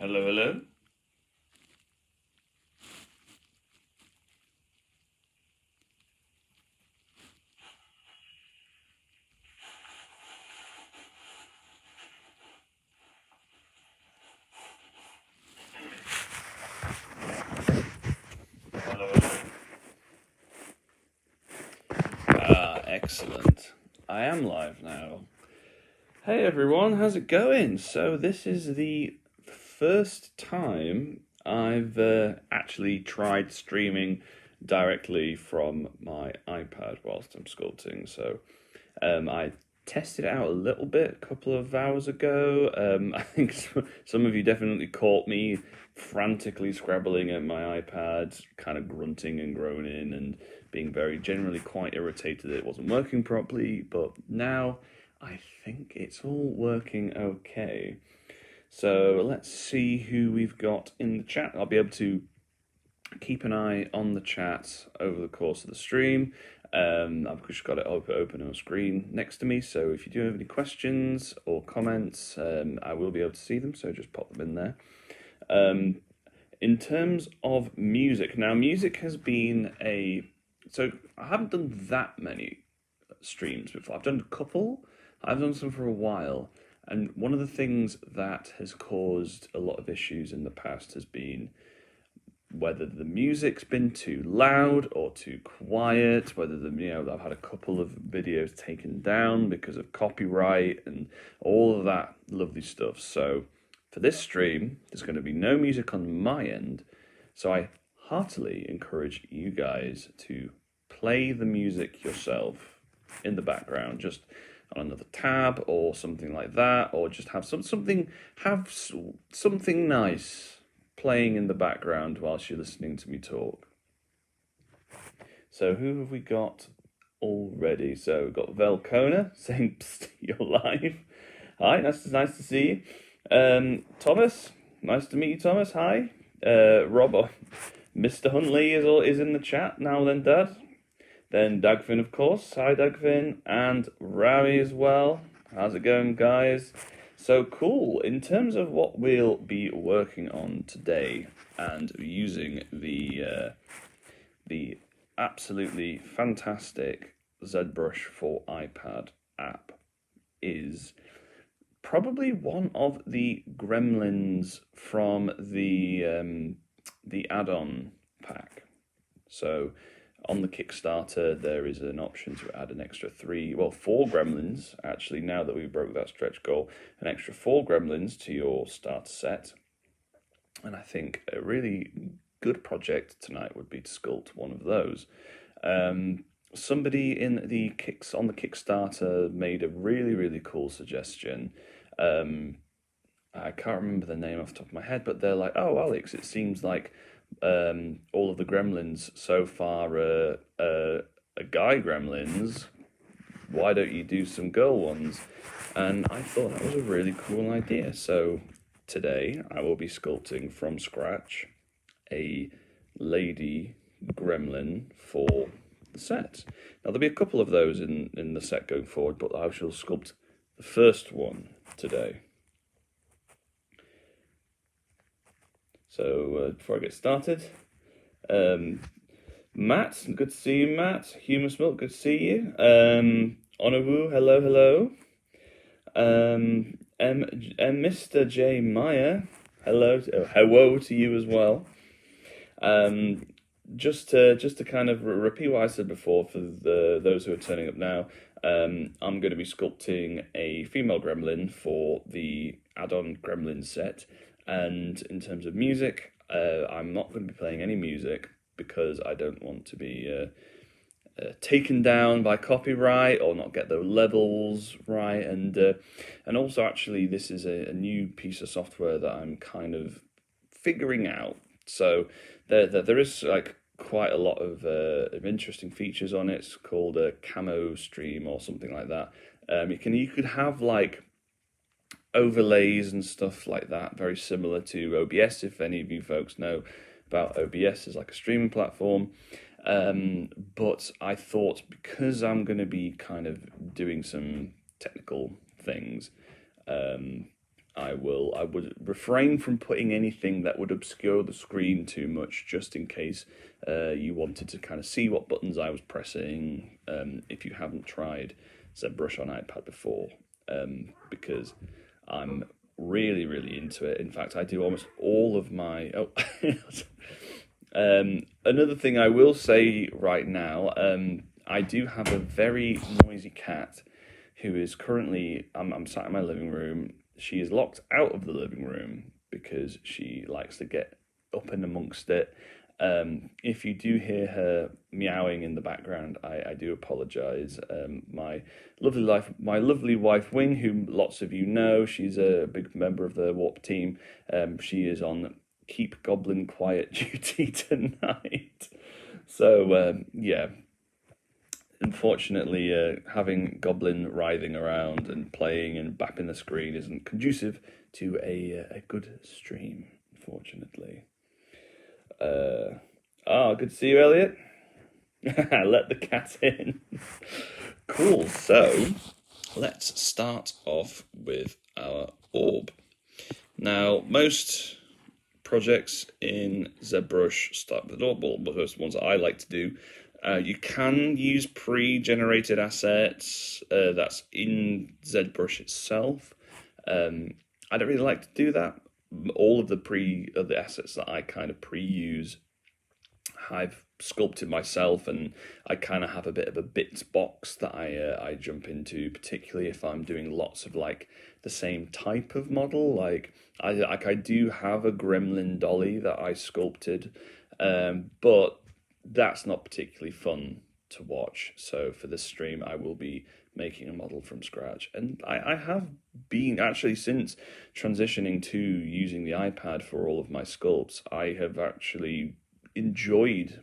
Hello, hello. Hello, hello. Excellent. I am live now. Hey everyone, how's it going? So this is the first time I've actually tried streaming directly from my iPad whilst I'm sculpting. So I tested it out a little bit a couple of hours ago. I think some of you definitely caught me frantically scrabbling at my iPad, kind of grunting and groaning and being very generally quite irritated that it wasn't working properly. But now I think it's all working okay. So let's see who we've got in the chat. I'll be able to keep an eye on the chat over the course of the stream. I've just got it open on a screen next to me, so if you do have any questions or comments, I will be able to see them, so just pop them in there. In terms of music, now music has been so I haven't done that many streams before. I've done a couple, I've done some for a while, and one of the things that has caused a lot of issues in the past has been whether the music's been too loud or too quiet, whether I've had a couple of videos taken down because of copyright and all of that lovely stuff. So for this stream, there's going to be no music on my end. So I heartily encourage you guys to play the music yourself in the background, just on another tab or something like that, or just have something nice playing in the background whilst you're listening to me talk. So who have we got already? So we've got Velkona saying, "Psst, you're live." Hi, nice to see you. Thomas, nice to meet you, Thomas. Hi. Rob, Mr. Huntley is in the chat now. Then Dad, then Dagfin, of course. Hi, Dagfin, and Rami as well. How's it going, guys? So cool. In terms of what we'll be working on today and using the absolutely fantastic ZBrush for iPad app is probably one of the gremlins from the add-on pack. So on the Kickstarter, there is an option to add an extra 4 gremlins, actually, now that we broke that stretch goal, an extra 4 gremlins to your starter set. And I think a really good project tonight would be to sculpt one of those. Somebody on the Kickstarter made a really, really cool suggestion. I can't remember the name off the top of my head, but they're like, "Oh, Alex, it seems like all of the gremlins so far are guy gremlins. Why don't you do some girl ones?" And I thought that was a really cool idea. So today I will be sculpting from scratch a lady gremlin for the set. Now there'll be a couple of those in the set going forward, but I shall sculpt the first one today. So before I get started, Matt, good to see you, Matt. Humus Milk, good to see you. Onawu, hello. Mr. J. Meyer, hello to you as well. Just to kind of repeat what I said before for those who are turning up now, I'm going to be sculpting a female gremlin for the add-on gremlin set. And in terms of music, I'm not going to be playing any music because I don't want to be taken down by copyright or not get the levels right. And also, actually, this is a new piece of software that I'm kind of figuring out. So there is like quite a lot of interesting features on it. It's called a camo stream or something like that. You could have like overlays and stuff like that, very similar to OBS, if any of you folks know about OBS as like a streaming platform. But I thought, because I'm going to be kind of doing some technical things, I would refrain from putting anything that would obscure the screen too much, just in case you wanted to kind of see what buttons I was pressing, if you haven't tried ZBrush on iPad before, because I'm really, really into it. In fact, I do almost all of my... Oh, another thing I will say right now, I do have a very noisy cat who is currently... I'm sat in my living room. She is locked out of the living room because she likes to get up and amongst it. If you do hear her meowing in the background, I do apologise. My lovely wife Wing, whom lots of you know, she's a big member of the Warp team. She is on keep Goblin quiet duty tonight. So yeah. Unfortunately, having Goblin writhing around and playing and bapping the screen isn't conducive to a good stream, unfortunately. Good to see you, Elliot. Let the cat in. Cool, so let's start off with our orb. Now, most projects in ZBrush start with an orb, or the first ones that I like to do. You can use pre-generated assets that's in ZBrush itself. I don't really like to do that. All of the assets that I kind of pre-use, I've sculpted myself, and I kind of have a bit of a bits box that I jump into, particularly if I'm doing lots of like the same type of model. Like I do have a gremlin dolly that I sculpted, but that's not particularly fun to watch. So for this stream, I will be making a model from scratch. And I have been, actually, since transitioning to using the iPad for all of my sculpts, I have actually enjoyed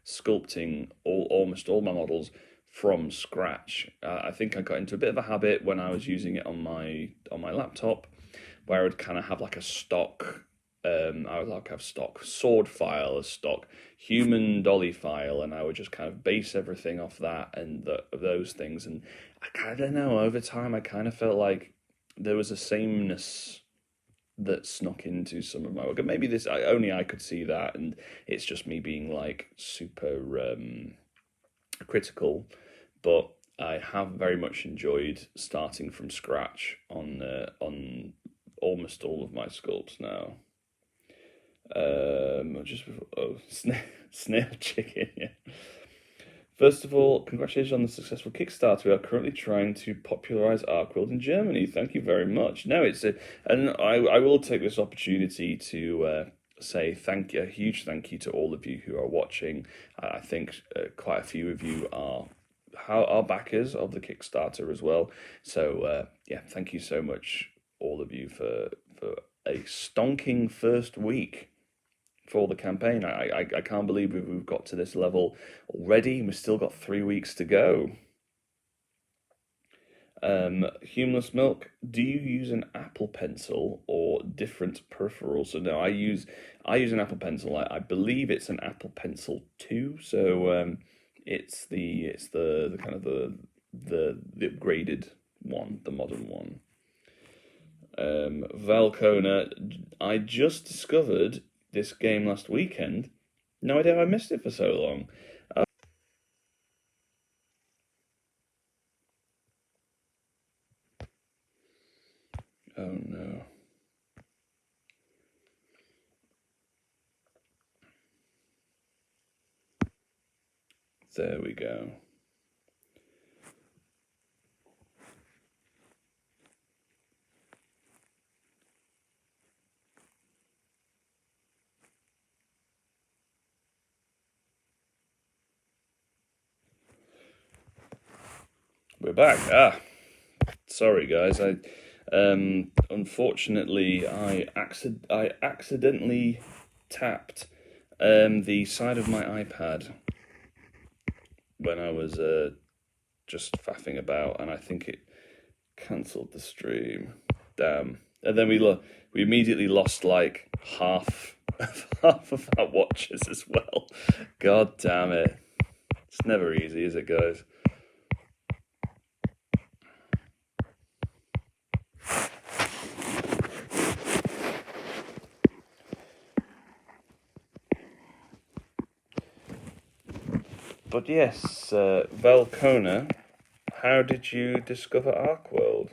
sculpting almost all my models from scratch. I think I got into a bit of a habit when I was using it on my laptop, where I would kind of have like a stock... I would like have stock sword file, a stock human dolly file, and I would just kind of base everything off that and those things. And I kind of know, over time, I kind of felt like there was a sameness that snuck into some of my work. And maybe only I could see that, and it's just me being like super critical. But I have very much enjoyed starting from scratch on almost all of my sculpts now. Snail chicken, yeah. First of all, congratulations on the successful Kickstarter. We are currently trying to popularize ArcWorlde in Germany. Thank you very much. No, and I will take this opportunity to say a huge thank you to all of you who are watching. I think quite a few of you are backers of the Kickstarter as well. So yeah, thank you so much, all of you, for a stonking first week for the campaign. I can't believe we've got to this level already. We've still got 3 weeks to go. Humorless Milk, do you use an Apple Pencil or different peripherals? So no, I use an Apple Pencil. I believe it's an Apple Pencil 2. So it's the kind of the upgraded one, the modern one. Valcona, I just discovered this game last weekend. No idea I missed it for so long. Oh no. There we go. We're back. Sorry guys. Unfortunately, I accidentally tapped the side of my iPad when I was just faffing about, and I think it cancelled the stream. Damn. And then we immediately lost like half of our watchers as well. God damn it. It's never easy, is it, guys? But yes, Velcona, how did you discover ArcWorlde?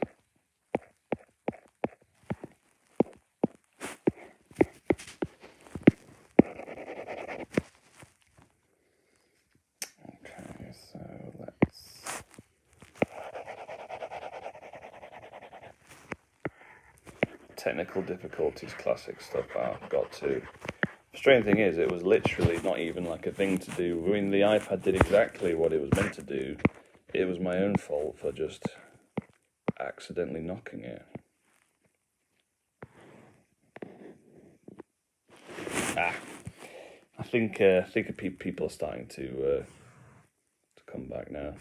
Okay, so let's... Technical difficulties, classic stuff. Got to. The strange thing is, it was literally not even like a thing to do. I mean, the iPad did exactly what it was meant to do. It was my own fault for just accidentally knocking it. I think people are starting to come back now.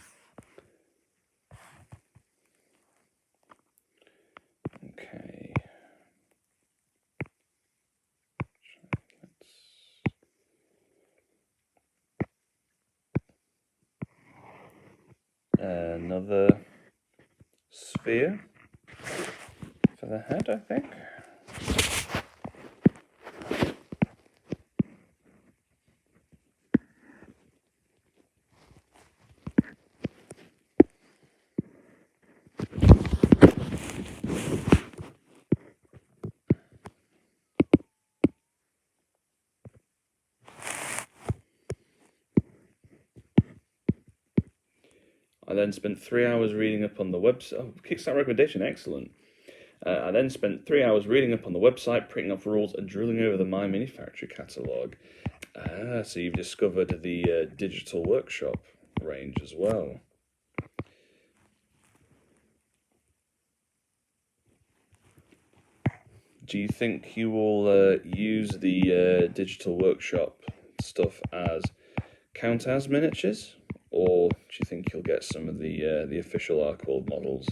Okay. Another sphere for the head, I think. I then spent 3 hours reading up on the website. Oh, Kickstarter recommendation, excellent. I then spent 3 hours reading up on the website, printing off rules, and drilling over the My Mini Factory catalogue. So you've discovered the digital workshop range as well. Do you think you will use the digital workshop stuff as count as miniatures, or do you think you'll get some of the official ArcWorlde models?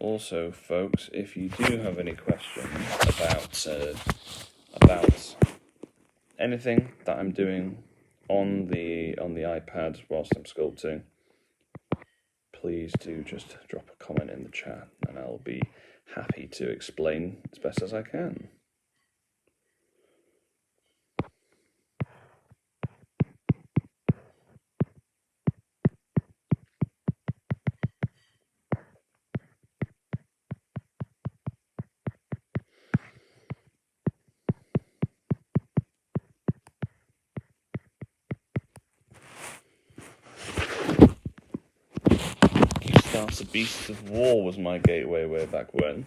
Also, folks, if you do have any questions about anything that I'm doing on the iPad whilst I'm sculpting, please do just drop a comment in the chat, and I'll be happy to explain as best as I can. Kickstarter Beasts of War was my gateway way back when.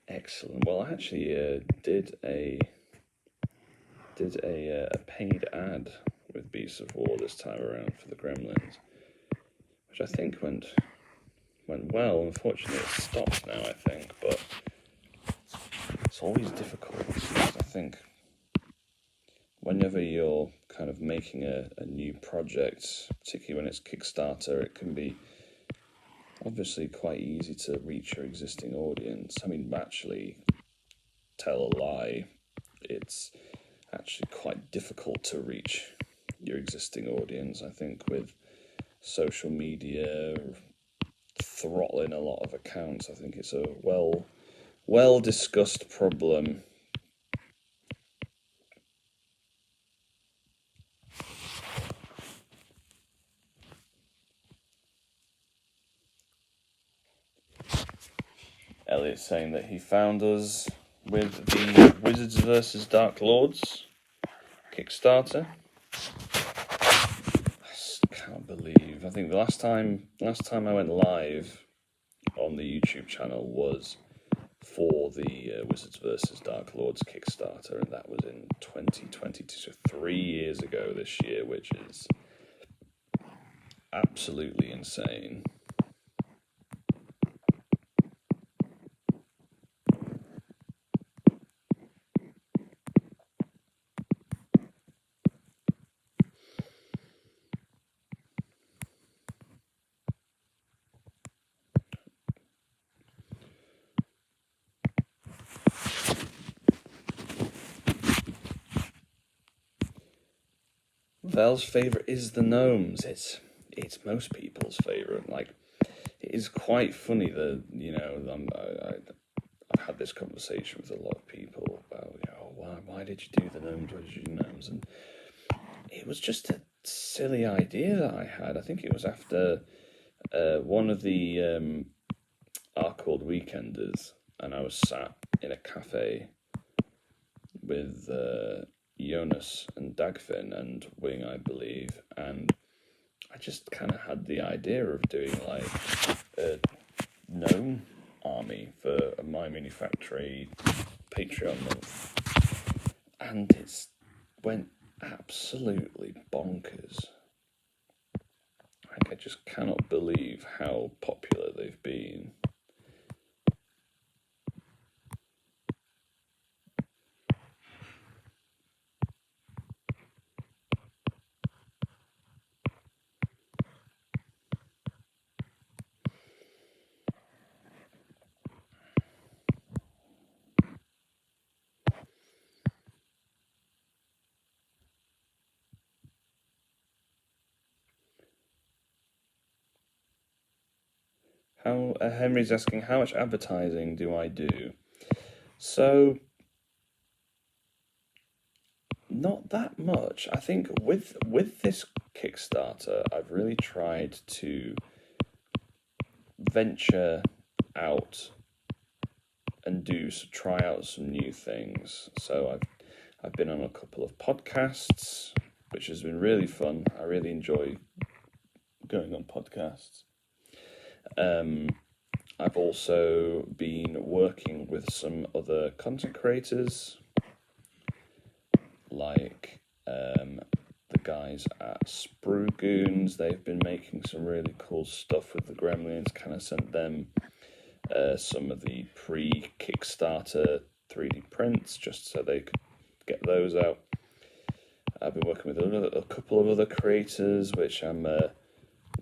Excellent. Well, I actually did a paid ad with Beasts of War this time around for the Gremlins, which I think went well. Unfortunately, it's stopped now, I think, but it's always difficult. I think whenever you're kind of making a new project, particularly when it's Kickstarter, it can be obviously quite easy to reach your existing audience. I mean, actually, tell a lie, it's actually quite difficult to reach your existing audience. I think with social media throttling a lot of accounts, I think it's a well discussed problem. Elliot's saying that he found us with the Wizards vs. Dark Lords Kickstarter. I can't believe. I think the last time I went live on the YouTube channel was for the Wizards vs. Dark Lords Kickstarter, and that was in 2022, so 3 years ago this year, which is absolutely insane. Vel's favourite is the gnomes. It's most people's favourite. Like, it is quite funny that, you know, I've had this conversation with a lot of people about, you know, why did you do the gnomes? Why did you do gnomes? And it was just a silly idea that I had. I think it was after one of the ArcWorlde weekenders, and I was sat in a cafe with Jonas and Dagfinn and Wing, I believe, and I just kind of had the idea of doing like a gnome army for a My Mini Factory Patreon month, and it went absolutely bonkers. Like, I just cannot believe how popular they've been. Henry's asking, how much advertising do I do? So, not that much. I think with this Kickstarter, I've really tried to venture out and try out some new things. So I've been on a couple of podcasts, which has been really fun. I really enjoy going on podcasts. I've also been working with some other content creators, like the guys at Sprue Goons. They've been making some really cool stuff with the Gremlins. Kind of sent them some of the pre-Kickstarter 3D prints just so they could get those out. I've been working with a couple of other creators, which I'm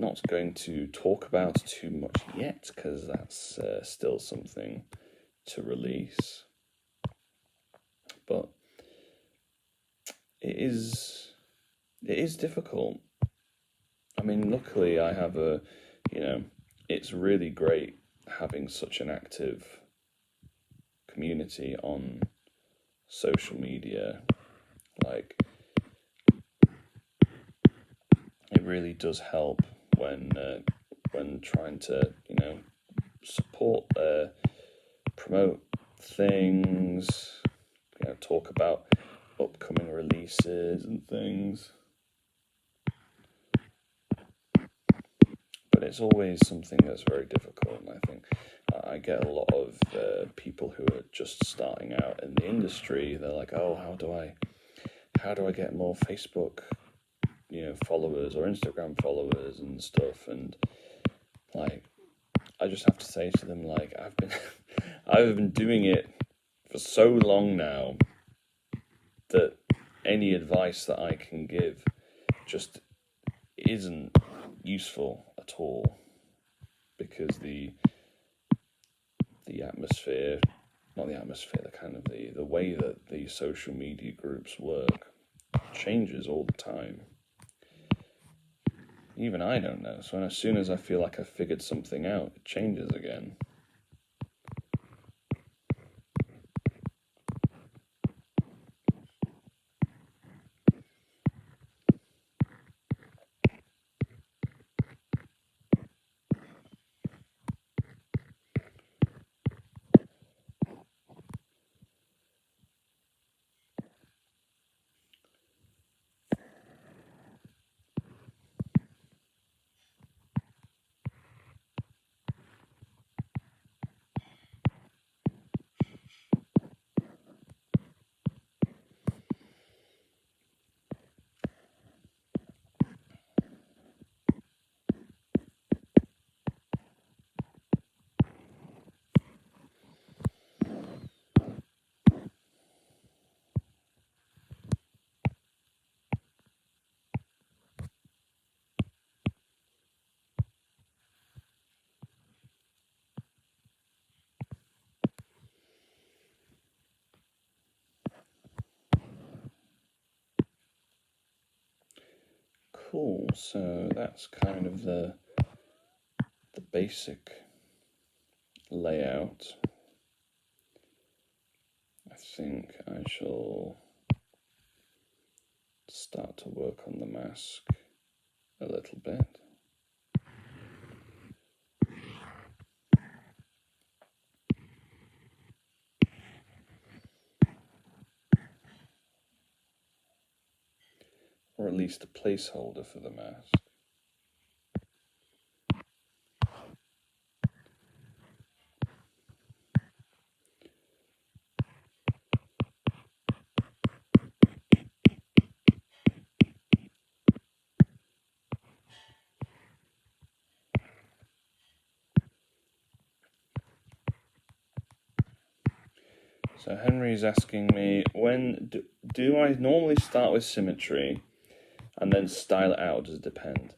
not going to talk about too much yet, because that's still something to release. But it is difficult. I mean, luckily I have it's really great having such an active community on social media. Like, it really does help when trying to, support, promote things, talk about upcoming releases and things. But it's always something that's very difficult, and I think I get a lot of people who are just starting out in the industry. They're like, oh, how do I get more Facebook, followers or Instagram followers and stuff? And like, I just have to say to them, like, I've been doing it for so long now that any advice that I can give just isn't useful at all, because the atmosphere, not the atmosphere, the kind of the way that the social media groups work changes all the time. Even I don't know. So as soon as I feel like I've figured something out, it changes again. Cool, so that's kind of the basic layout. I think I shall start to work on the mask a little bit. Or at least a placeholder for the mask. So Henry's asking me, when do I normally start with symmetry and then style it out? Does it depend?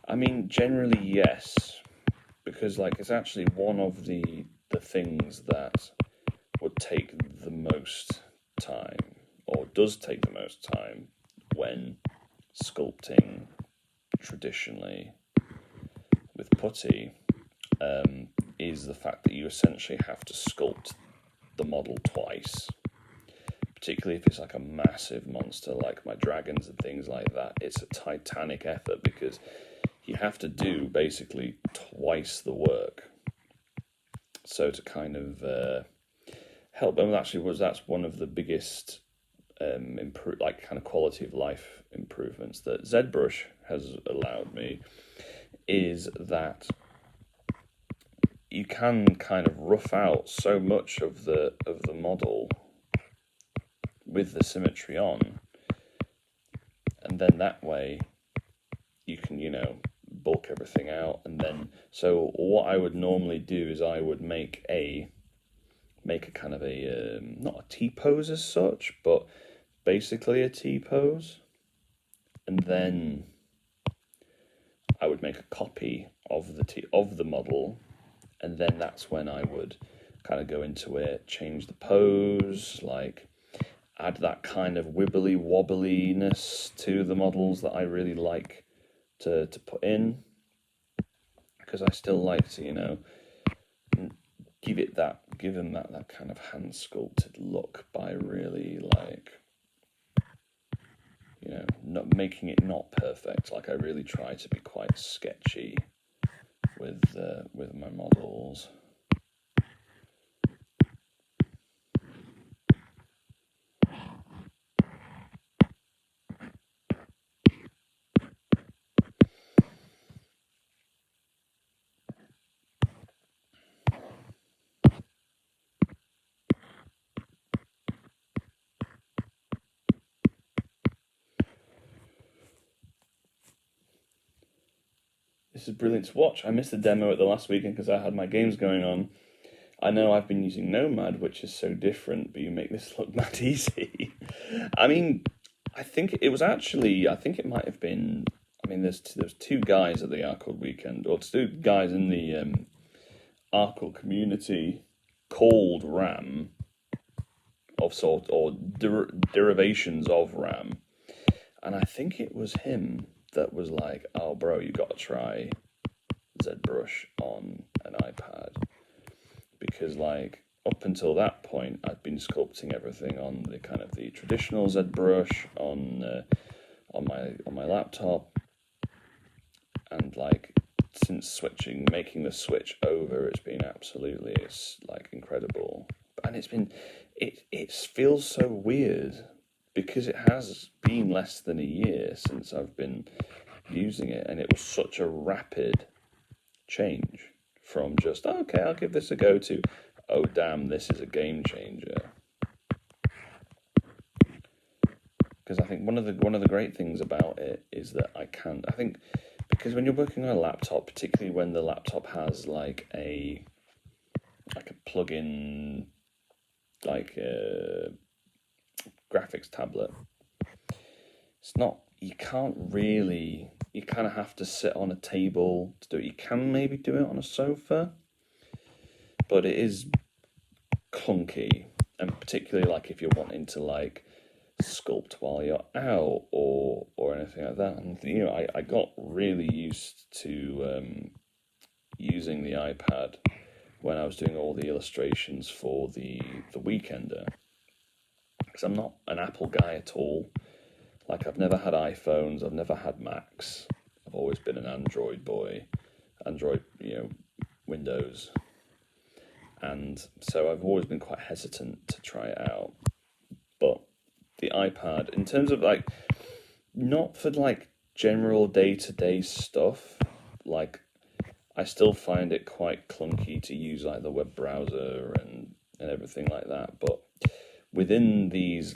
I mean, generally yes, because like it's actually one of the things that would take the most time, or does take the most time when sculpting traditionally with putty, is the fact that you essentially have to sculpt the model twice, particularly if it's like a massive monster like my dragons and things like that. It's a titanic effort because you have to do basically twice the work. So to kind of help them, actually that's one of the biggest like kind of quality of life improvements that ZBrush has allowed me, is that you can kind of rough out so much of the model with the symmetry on, and then that way you can, you know, bulk everything out. And then, so what I would normally do is I would make a kind of a not a T-pose as such, but basically a T-pose, and then I would make a copy of the model, and then that's when I would kind of go into it, change the pose, like add that kind of wibbly wobbliness to the models that I really like to put in, because I still like to, you know, give them that kind of hand sculpted look by really, like, you know, not making it not perfect. Like I really try to be quite sketchy with my models. This is brilliant to watch. I missed the demo at the last weekend because I had my games going on. I know I've been using Nomad, which is so different, but you make this look mad easy. I mean, I think it might have been, I mean, there's two guys at the ArcWorlde weekend, or two guys in the ArcWorlde community called RAM, of sort, or derivations of RAM. And I think it was him that was like, oh bro, you got to try ZBrush on an iPad, because like up until that point I'd been sculpting everything on the kind of the traditional ZBrush on my laptop, and like since making the switch over, it's been absolutely, it's like incredible. And it feels so weird because it has been less than a year since I've been using it, and it was such a rapid change from just, okay, I'll give this a go, to, oh damn, this is a game changer. Because I think one of the great things about it is that I think because when you're working on a laptop, particularly when the laptop has like a plug-in, like a graphics tablet, it's not, you kind of have to sit on a table to do it. You can maybe do it on a sofa, but it is clunky, and particularly like if you're wanting to like sculpt while you're out or anything like that. And you know, I got really used to using the iPad when I was doing all the illustrations for the Weekender, because I'm not an Apple guy at all. Like, I've never had iPhones, I've never had Macs. I've always been an Android boy, Android, you know, Windows. And so I've always been quite hesitant to try it out. But the iPad, in terms of like, not for like general day-to-day stuff, like, I still find it quite clunky to use like the web browser and everything like that. But within these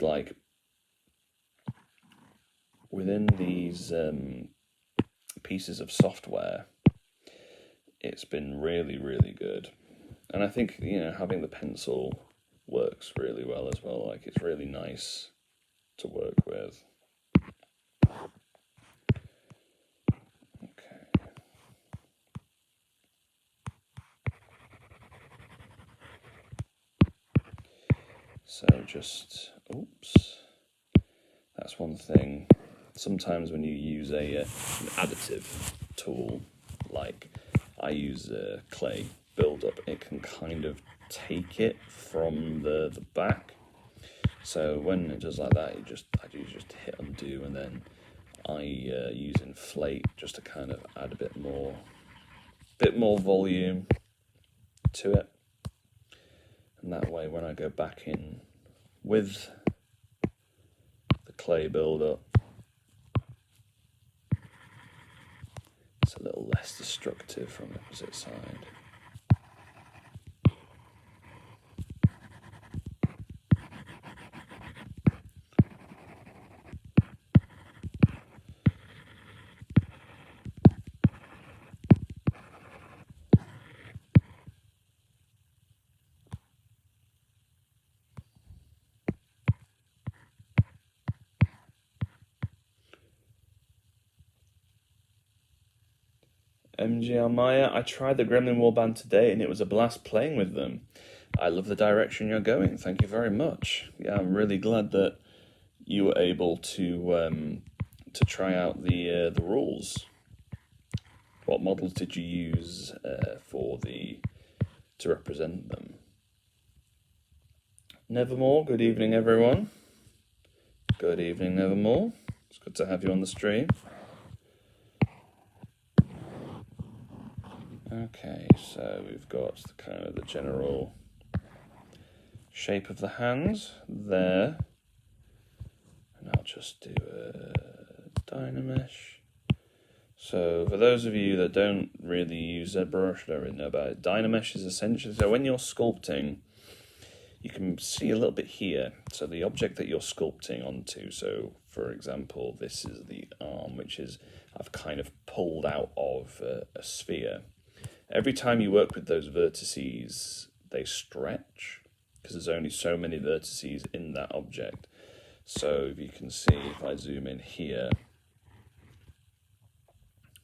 pieces of software, it's been really, really good. And I think, you know, having the pencil works really well as well. Like, it's really nice to work with. Okay. So just, oops. That's one thing. Sometimes when you use an additive tool, like I use clay build-up, it can kind of take it from the back. So when it does like that, I just hit undo, and then I use inflate just to kind of add a bit more volume to it. And that way, when I go back in with the clay build-up, it's a little less destructive from the opposite side. MGR Maya, I tried the Gremlin Warband today and it was a blast playing with them. I love the direction you're going. Thank you very much. Yeah, I'm really glad that you were able to try out the rules. What models did you use to represent them? Nevermore, good evening everyone. Good evening, Nevermore. It's good to have you on the stream. Okay, so we've got kind of the general shape of the hands there. And I'll just do a Dynamesh. So for those of you that don't really use ZBrush, don't really know about it, Dynamesh is essentially, so when you're sculpting, you can see a little bit here. So the object that you're sculpting onto, so for example, this is the arm, which is, I've kind of pulled out of a sphere. Every time you work with those vertices, they stretch, because there's only so many vertices in that object. So if you can see, if I zoom in here,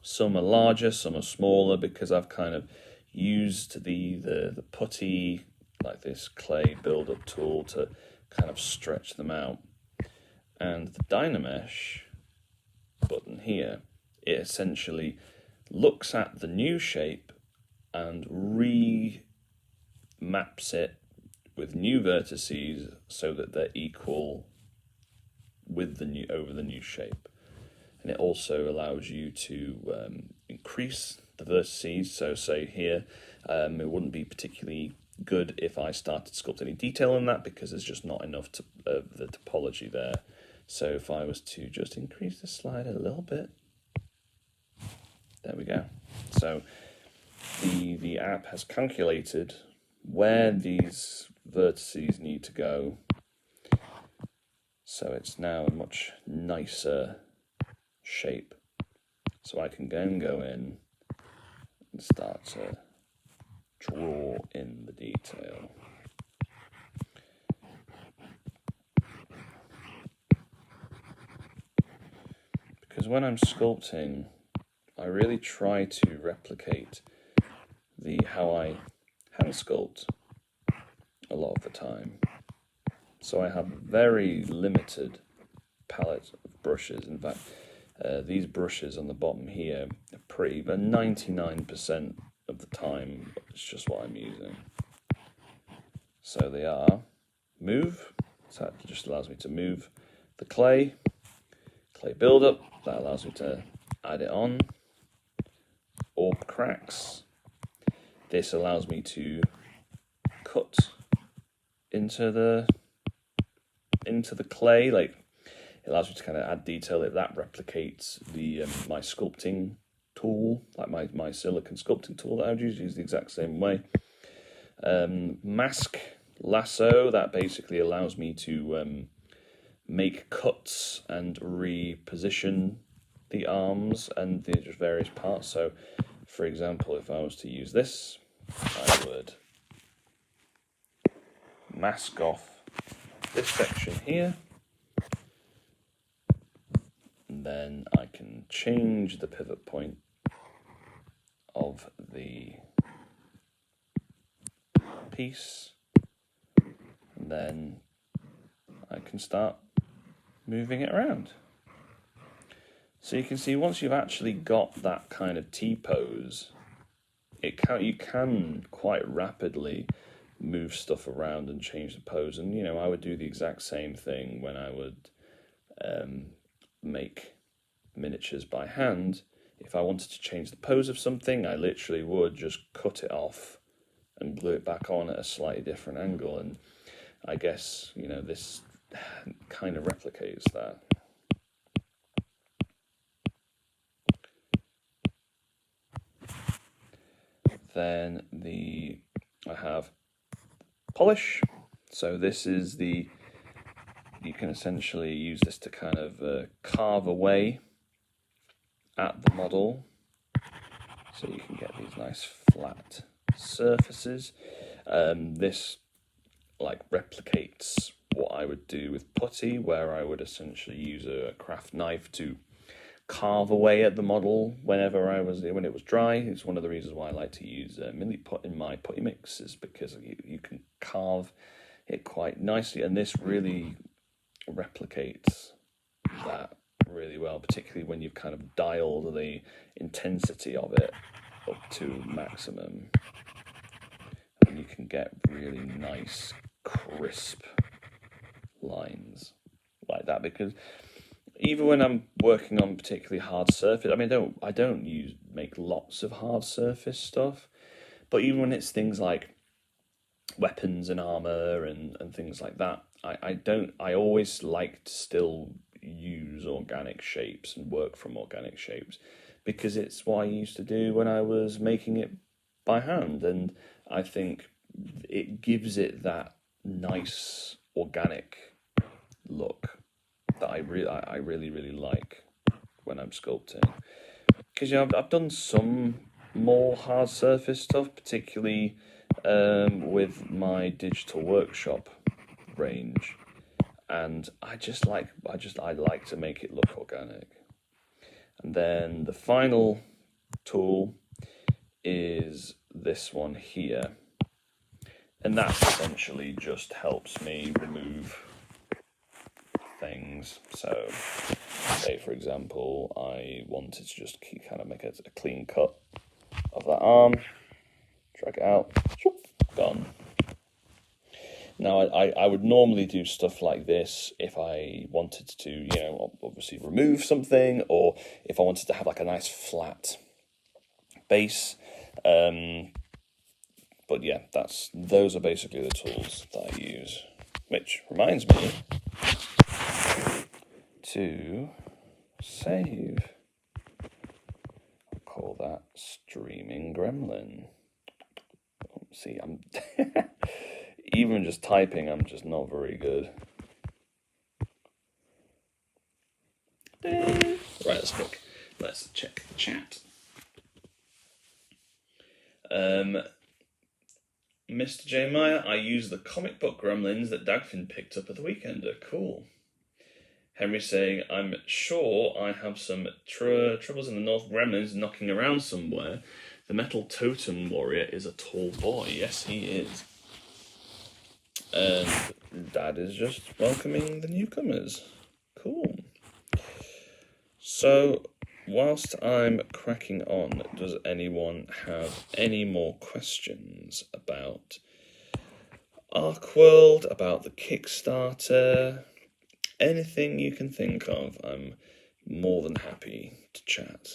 some are larger, some are smaller, because I've kind of used the putty, like this clay build-up tool, to kind of stretch them out. And the Dynamesh button here, it essentially looks at the new shape and remaps it with new vertices so that they're equal with the new shape. And it also allows you to increase the vertices. So say here, it wouldn't be particularly good if I started to sculpt any detail in that, because there's just not enough of the topology there. So if I was to just increase the slide a little bit, there we go. So the app has calculated where these vertices need to go, so it's now a much nicer shape. So I can then go in and start to draw in the detail. Because when I'm sculpting, I really try to replicate how I hand sculpt a lot of the time. So I have very limited palette of brushes. In fact, these brushes on the bottom here are pretty, but 99% of the time it's just what I'm using. So they are move, so that just allows me to move the clay buildup, that allows me to add it on. Orb cracks, this allows me to cut into the clay, like it allows me to kind of add detail. That replicates the my sculpting tool, like my silicon sculpting tool that I would use the exact same way. Mask lasso, that basically allows me to make cuts and reposition the arms and the just various parts. So, for example, if I was to use this, I would mask off this section here, and then I can change the pivot point of the piece, and then I can start moving it around. So you can see once you've actually got that kind of T-pose, you can quite rapidly move stuff around and change the pose. And you know, I would do the exact same thing when I would make miniatures by hand. If I wanted to change the pose of something, I literally would just cut it off and glue it back on at a slightly different angle. And I guess, you know, this kind of replicates that. Then I have polish. So this is you can essentially use this to kind of carve away at the model, so you can get these nice flat surfaces. This like replicates what I would do with putty, where I would essentially use a craft knife to carve away at the model when it was dry. It's one of the reasons why I like to use Milliput in my putty mix, is because you can carve it quite nicely, and this really replicates that really well, particularly when you've kind of dialed the intensity of it up to maximum, and you can get really nice crisp lines like that. Because even when I'm working on particularly hard surface, I mean, I don't make lots of hard surface stuff, but even when it's things like weapons and armor and things like that, I always like to still use organic shapes and work from organic shapes, because it's what I used to do when I was making it by hand, and I think it gives it that nice organic look that I really like when I'm sculpting. Because I've done some more hard surface stuff, particularly with my digital workshop range, and I like to make it look organic. And then the final tool is this one here, and that essentially just helps me remove things. So say, for example, I wanted to just kind of make a clean cut of that arm, drag it out, gone. Now, I would normally do stuff like this if I wanted to, you know, obviously remove something, or if I wanted to have like a nice flat base. But yeah, those are basically the tools that I use. Which reminds me to save. I'll call that Streaming Gremlin. See, I'm even just typing, I'm just not very good. Right, let's check the chat. Mr. J. Meyer, I use the comic book gremlins that Dagfinn picked up at the Weekender. Cool. Henry saying, I'm sure I have some troubles in the North Gremlins knocking around somewhere. The metal totem warrior is a tall boy. Yes, he is. And Dad is just welcoming the newcomers. Cool. So, whilst I'm cracking on, does anyone have any more questions about ArcWorlde, about the Kickstarter? Anything you can think of, I'm more than happy to chat.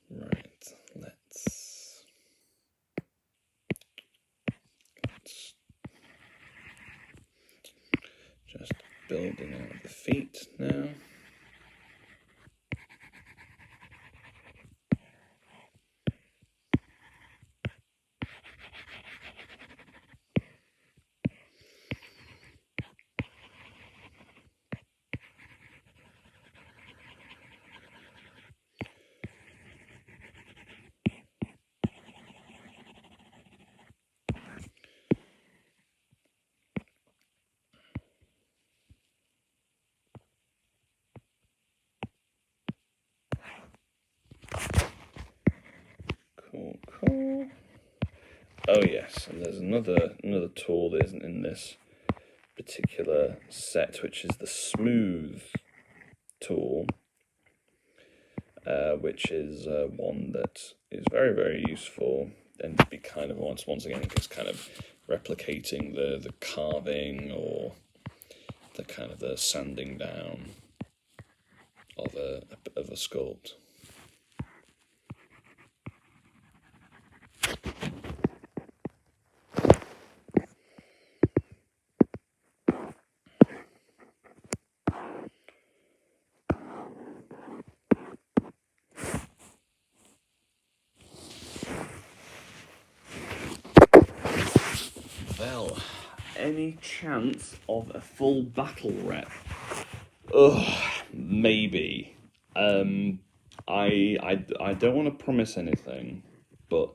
Right, let's just building out the feet now. Cool. Oh yes, and there's another tool that isn't in this particular set, which is the smooth tool, which is one that is very useful, and be kind of once again just kind of replicating the carving or the kind of the sanding down of a sculpt. Well, any chance of a full battle rep? Ugh, maybe. I don't want to promise anything, but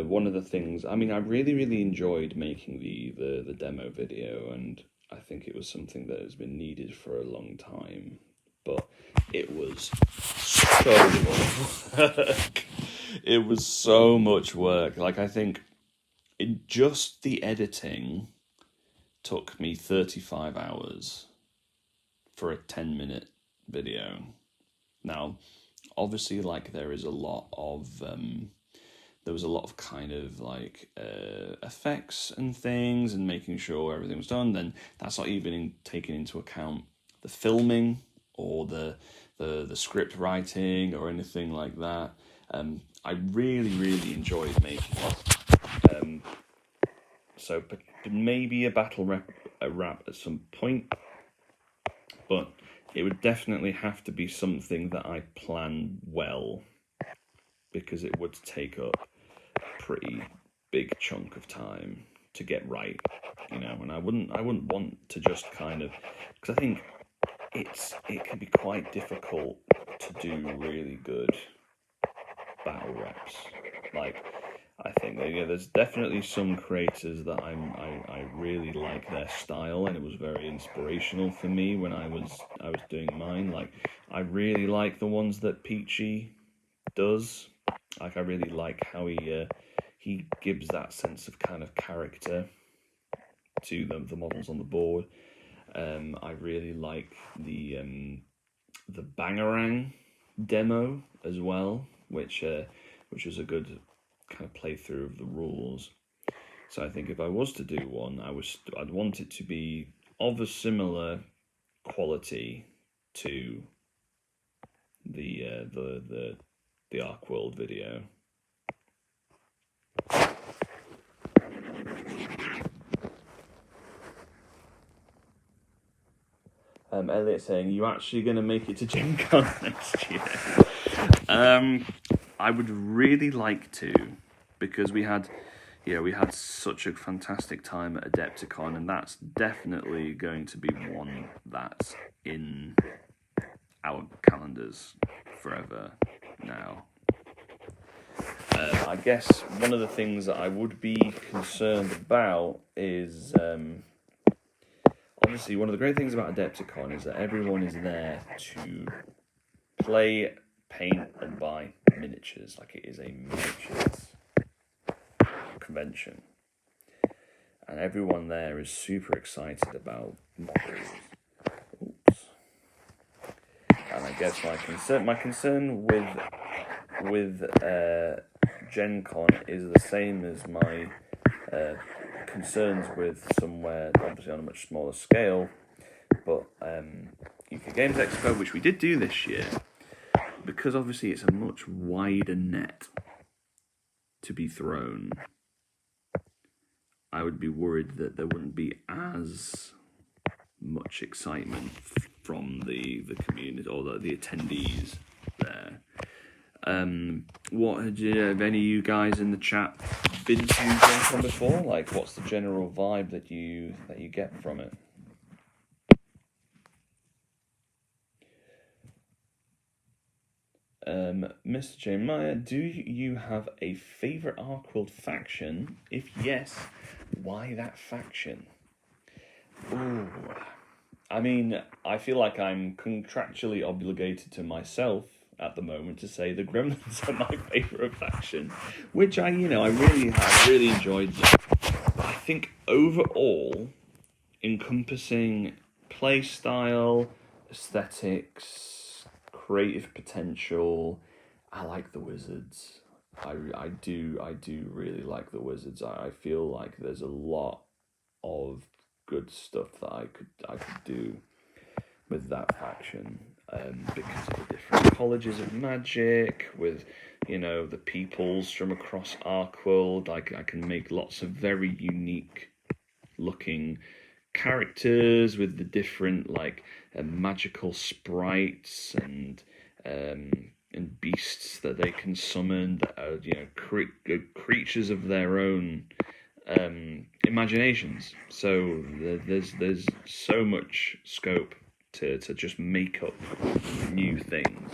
one of the things, I mean, I really enjoyed making the demo video, and I think it was something that has been needed for a long time, but it was so much work. It was so much work. Like, I think just the editing took me 35 hours for a 10-minute video. Now, obviously, like, there was a lot of kind of like effects and things and making sure everything was done. Then that's not even taking into account the filming or the script writing or anything like that. I really enjoyed making it. So maybe a battle rap at some point, but it would definitely have to be something that I plan well, because it would take up a pretty big chunk of time to get right, you know. And I wouldn't want to just kind of, because I think it can be quite difficult to do really good battle reps. Like, I think there's definitely some creators that I really like their style, and it was very inspirational for me when I was doing mine. Like, I really like the ones that Peachy does. Like, I really like how he gives that sense of kind of character to the models on the board. I really like the Bangarang demo as well, which was a good kind of playthrough of the rules. So I think if I was to do one, I'd want it to be of a similar quality to the ArcWorlde video. Elliot saying, "You actually going to make it to Gen Con next year?" I would really like to, because we had such a fantastic time at Adepticon, and that's definitely going to be one that's in our calendars forever now. I guess one of the things that I would be concerned about is, obviously, one of the great things about Adepticon is that everyone is there to play, paint, and buy miniatures. Like, it is a miniatures convention. and everyone there is super excited about models. Oops. And I guess my concern with Gen Con is the same as my concerns with somewhere obviously on a much smaller scale, but UK Games Expo, which we did do this year, because obviously it's a much wider net to be thrown. I would be worried that there wouldn't be as much excitement from the community or the attendees there. Have any of you guys in the chat been to Gen Con before? Like, what's the general vibe that you get from it? Mr. J. Meyer, do you have a favourite ArcWorlde faction? If yes, why that faction? Ooh. I mean, I feel like I'm contractually obligated to myself at the moment to say the Gremlins are my favourite faction, which I really enjoyed them. But I think overall, encompassing play style, aesthetics, creative potential, I like the Wizards. I do really like the Wizards. I feel like there's a lot of good stuff that I could do with that faction, because of the different colleges of Magic, with the peoples from across ArcWorlde. I can make lots of very unique looking characters with the different magical sprites and beasts that they can summon that are creatures of their own imaginations. So there's so much scope to just make up new things.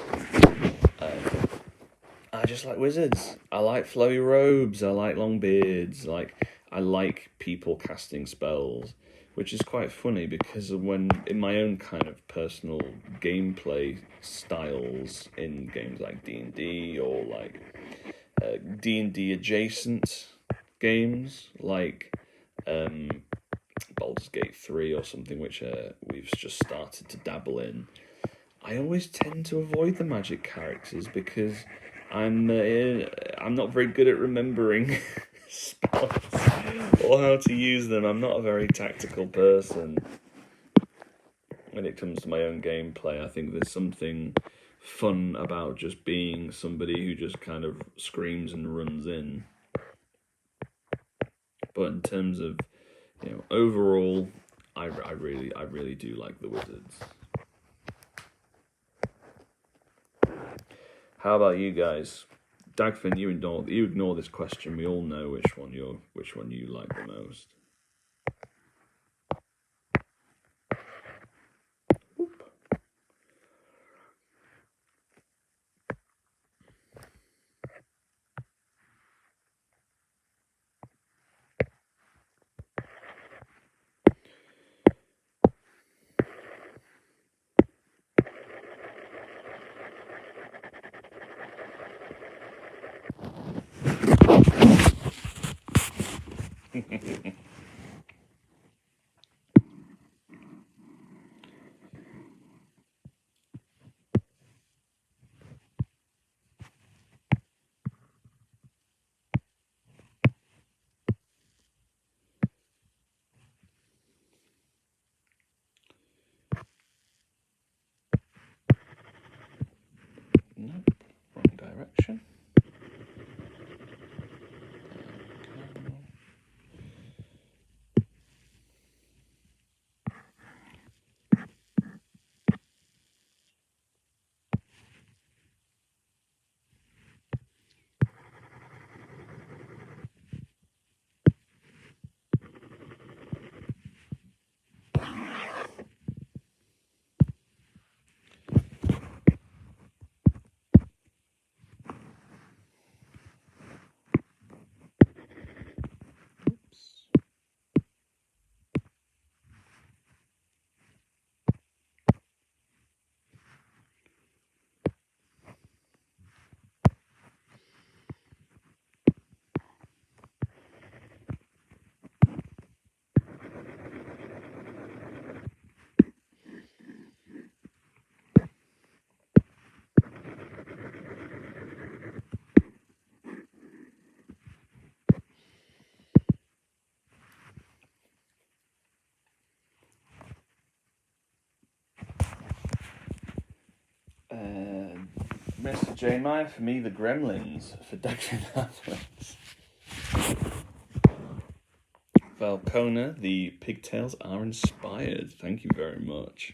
I just like wizards. I like flowy robes. I like long beards. I like people casting spells, which is quite funny because when in my own kind of personal gameplay styles in games like D&D or D&D adjacent games like Baldur's Gate 3 or something, which we've just started to dabble in, I always tend to avoid the magic characters because I'm not very good at remembering spells or how to use them. I'm not a very tactical person when it comes to my own gameplay. I think there's something fun about just being somebody who just kind of screams and runs in. But in terms of overall, I really do like the Wizards. How about you guys? Dagfin, you ignore this question. We all know which one you like the most. No, wrong direction. Mr. J. Meyer, for me, the Gremlins, for Declan Athletes. Valcona, the pigtails are inspired. Thank you very much.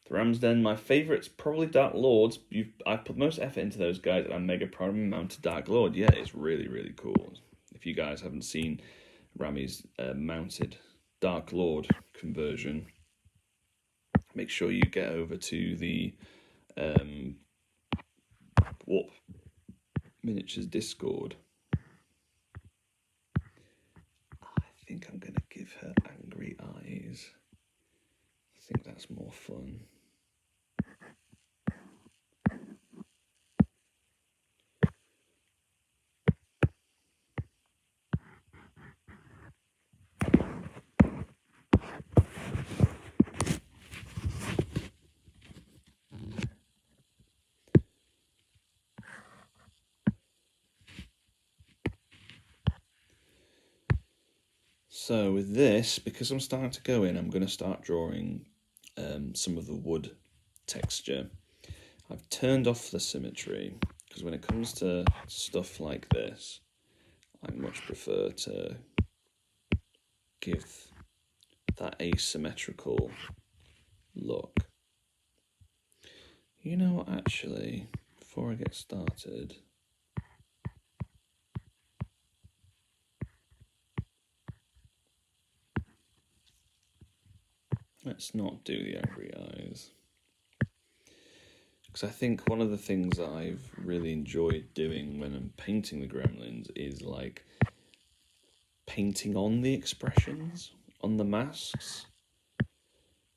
The Ramsden, my favourites, probably Dark Lords. I've put most effort into those guys, and I'm mega proud of my mounted Dark Lord. Yeah, it's really, really cool. If you guys haven't seen Rami's mounted Dark Lord conversion, make sure you get over to the Warp Miniatures Discord. I think I'm going to give her angry eyes. I think that's more fun. So with this, because I'm starting to go in, I'm going to start drawing some of the wood texture. I've turned off the symmetry, because when it comes to stuff like this, I much prefer to give that asymmetrical look. You know what, actually, before I get started, let's not do the angry eyes. Because I think one of the things that I've really enjoyed doing when I'm painting the Gremlins is like painting on the expressions, on the masks.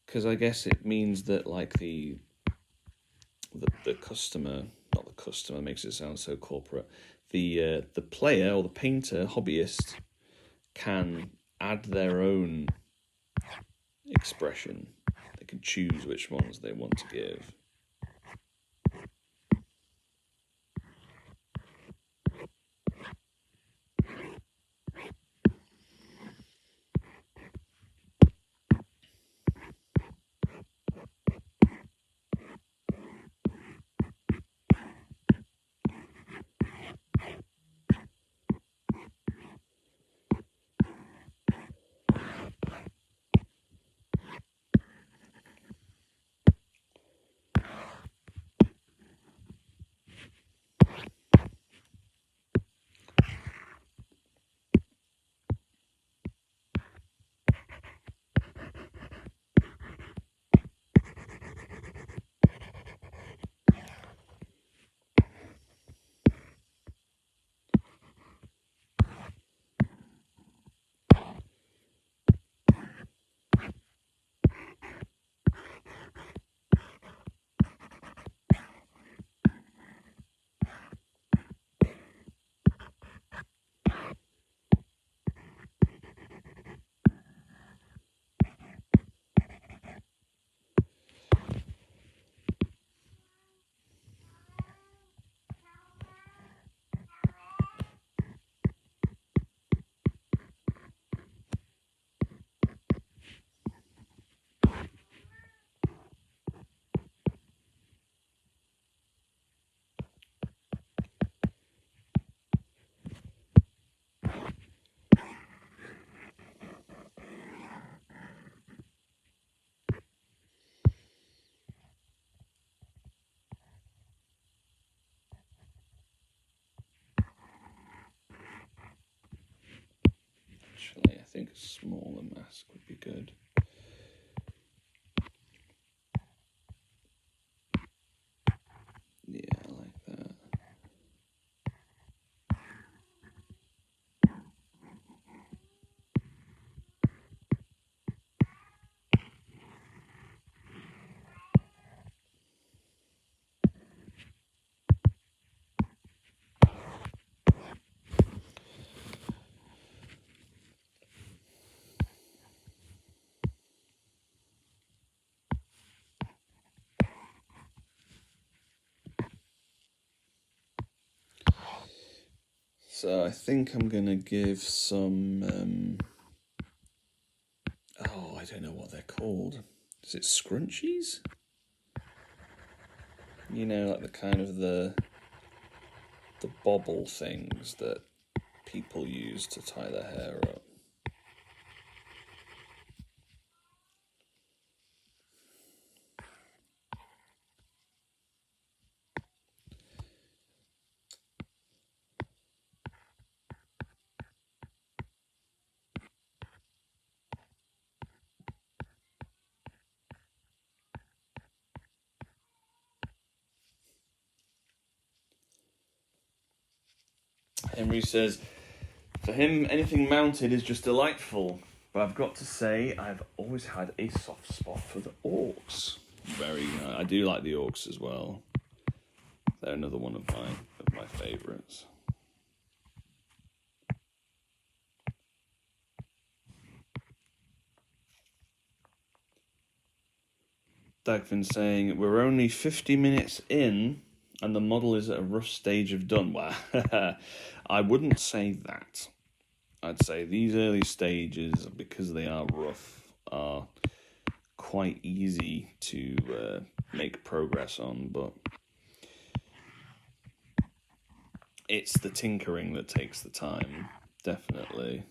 Because I guess it means that like the customer, not the customer, makes it sound so corporate. The player or the painter, hobbyist, can add their own expression. They can choose which ones they want to give. Actually, I think a smaller mask would be good. Yeah, I like that. So I think I'm going to give some, I don't know what they're called. Is it scrunchies? You know, like the kind of the bobble things that people use to tie their hair up. Henry says, for him, anything mounted is just delightful. But I've got to say, I've always had a soft spot for the orcs. I do like the orcs as well. They're another one of my favourites. Dagfin saying, we're only 50 minutes in and the model is at a rough stage of done. Well, I wouldn't say that. I'd say these early stages, because they are rough, are quite easy to make progress on, but it's the tinkering that takes the time, definitely.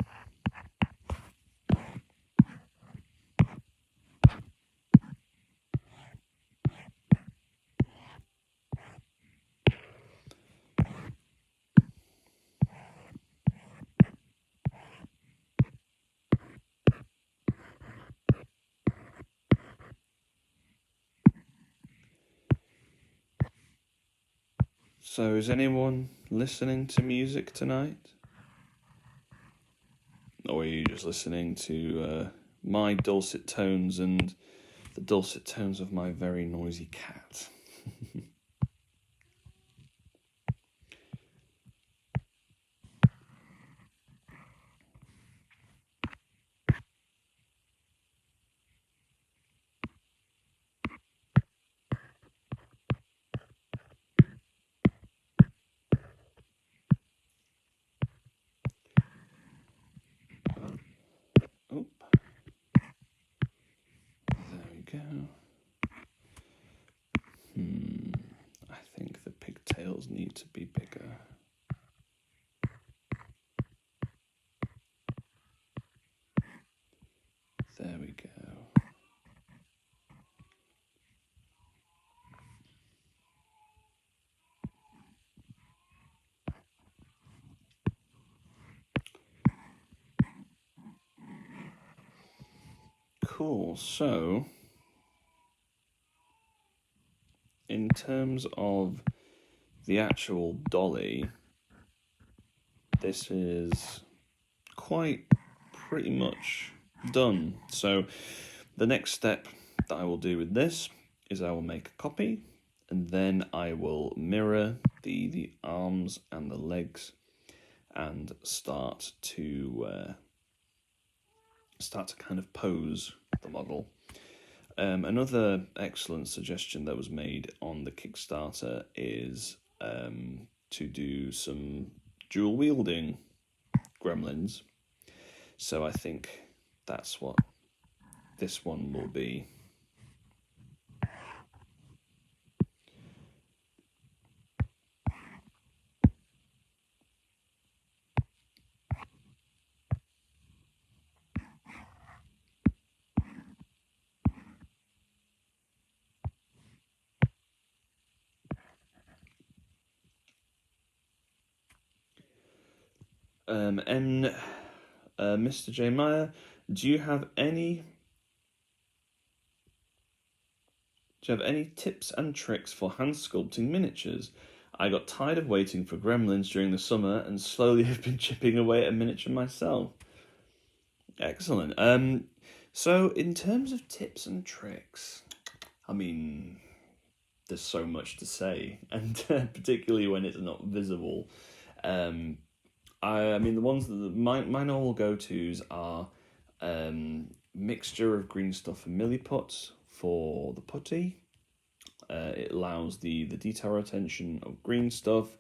So is anyone listening to music tonight? Or are you just listening to my dulcet tones and the dulcet tones of my very noisy cat? Oh, there we go. I think the pigtails need to be bigger. There we go. Cool, so in terms of the actual dolly, this is quite pretty much done. So the next step that I will do with this is I will make a copy, and then I will mirror the arms and the legs and start to kind of pose the model. Another excellent suggestion that was made on the Kickstarter is to do some dual wielding gremlins. So I think that's what this one will be. And Mr. J. Meyer, do you have any tips and tricks for hand sculpting miniatures? I got tired of waiting for gremlins during the summer and slowly have been chipping away at a miniature myself. Excellent. So in terms of tips and tricks, I mean, there's so much to say, and particularly when it's not visible. I mean, the ones that my normal go-tos are mixture of green stuff and milliput for the putty. It allows the detail retention of green stuff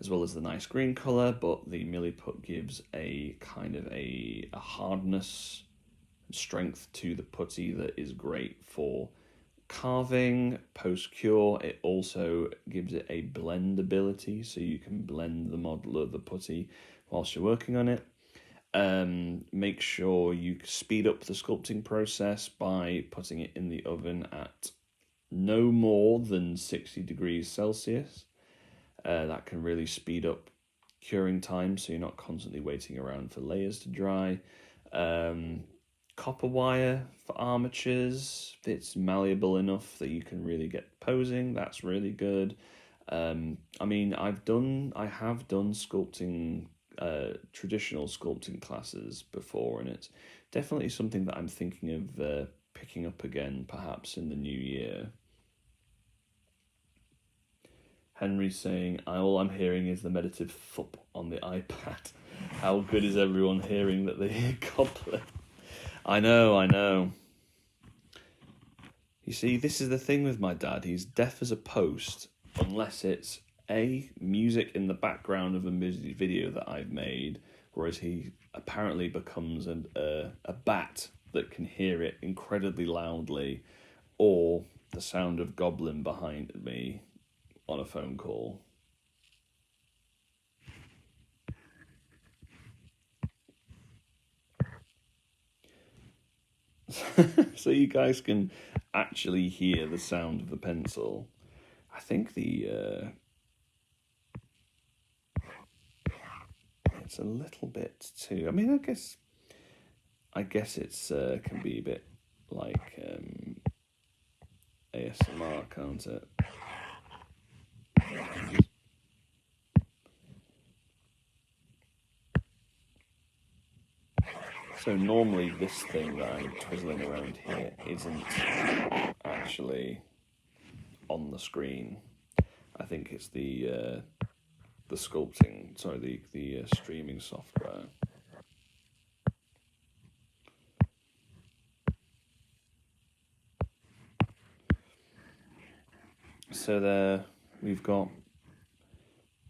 as well as the nice green colour, but the milliput gives a kind of a hardness and strength to the putty that is great for carving, post-cure, it also gives it a blendability, so you can blend the model of the putty whilst you're working on it. Make sure you speed up the sculpting process by putting it in the oven at no more than 60 degrees Celsius. That can really speed up curing time, so you're not constantly waiting around for layers to dry. Copper wire for armatures, if it's malleable enough that you can really get posing, that's really good. I mean, I have done sculpting, traditional sculpting classes before, and it's definitely something that I'm thinking of picking up again, perhaps in the new year. Henry's saying, all I'm hearing is the meditative thup on the iPad. How good is everyone hearing that they hear Goblin? I know. You see, this is the thing with my dad. He's deaf as a post, unless it's music in the background of a music video that I've made, whereas he apparently becomes a bat that can hear it incredibly loudly, or the sound of Goblin behind me on a phone call. So you guys can actually hear the sound of the pencil. I think it's a little bit too. I mean, I guess it's can be a bit like ASMR, can't it? So normally this thing that I'm twizzling around here isn't actually on the screen. I think it's the sculpting, sorry, the streaming software. So there we've got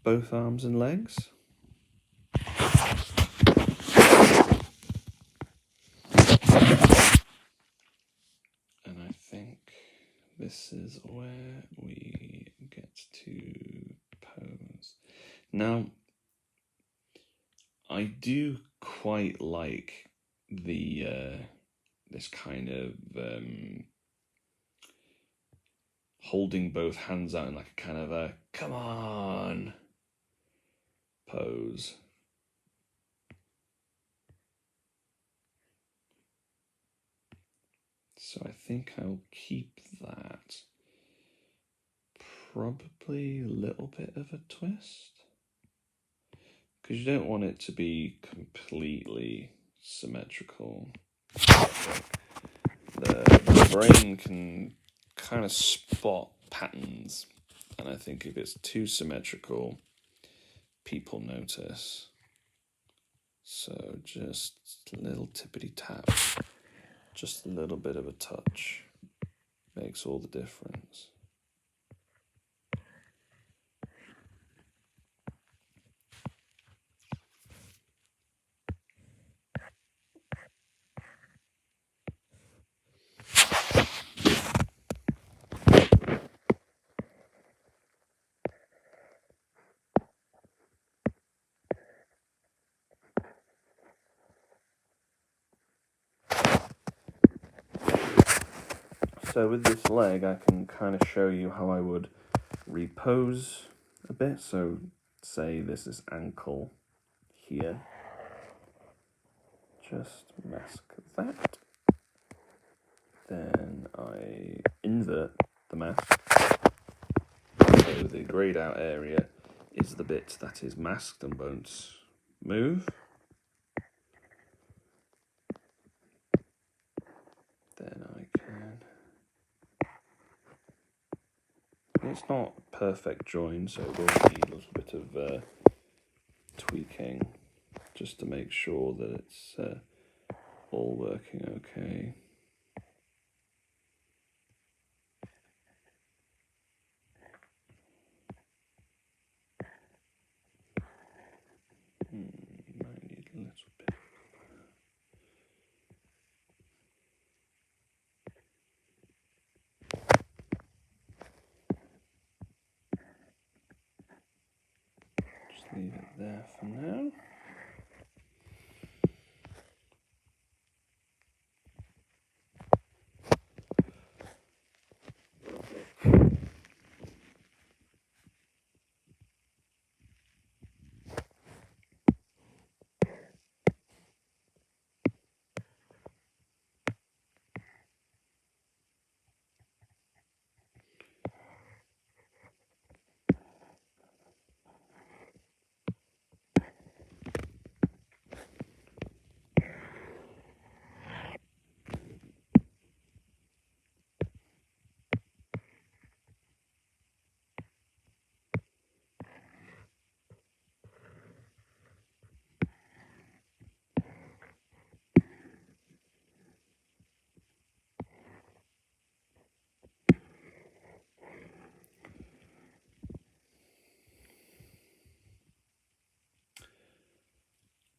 both arms and legs. And I think this is where we get to pose. Now, I do quite like the this kind of holding both hands out in like a kind of a come on pose. So I think I'll keep that. Probably a little bit of a twist, because you don't want it to be completely symmetrical. The brain can kind of spot patterns, and I think if it's too symmetrical, people notice. So just a little tippity tap, just a little bit of a touch makes all the difference. So with this leg, I can kind of show you how I would repose a bit. So say this is ankle here. Just mask that. Then I invert the mask. So the greyed out area is the bit that is masked and won't move. Then I can... It's not perfect join, so it will need a little bit of tweaking just to make sure that it's all working okay. Might need a little bit. there for now.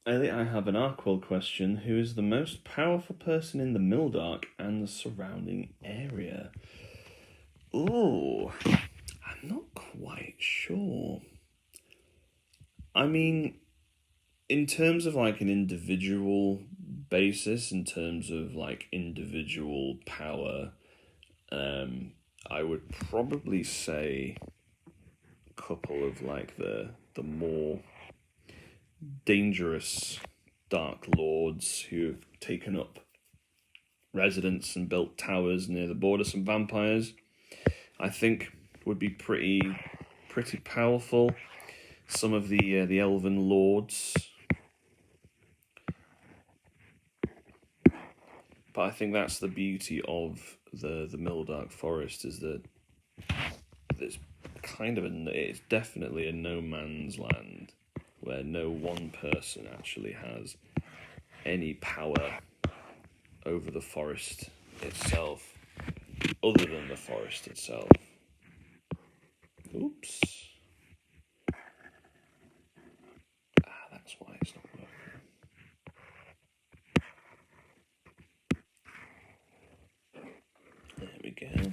Elliot, I have an ArcWorlde question. Who is the most powerful person in the Mildark and the surrounding area? Ooh, I'm not quite sure. I mean, in terms of like an individual basis, in terms of like individual power, I would probably say a couple of like the more dangerous Dark Lords who have taken up residence and built towers near the border. Some vampires, I think, would be pretty powerful. Some of the Elven Lords, but I think that's the beauty of the Mildark Forest, is that it's it's definitely a no man's land where no one person actually has any power over the forest itself, other than the forest itself. Oops. That's why it's not working. There we go.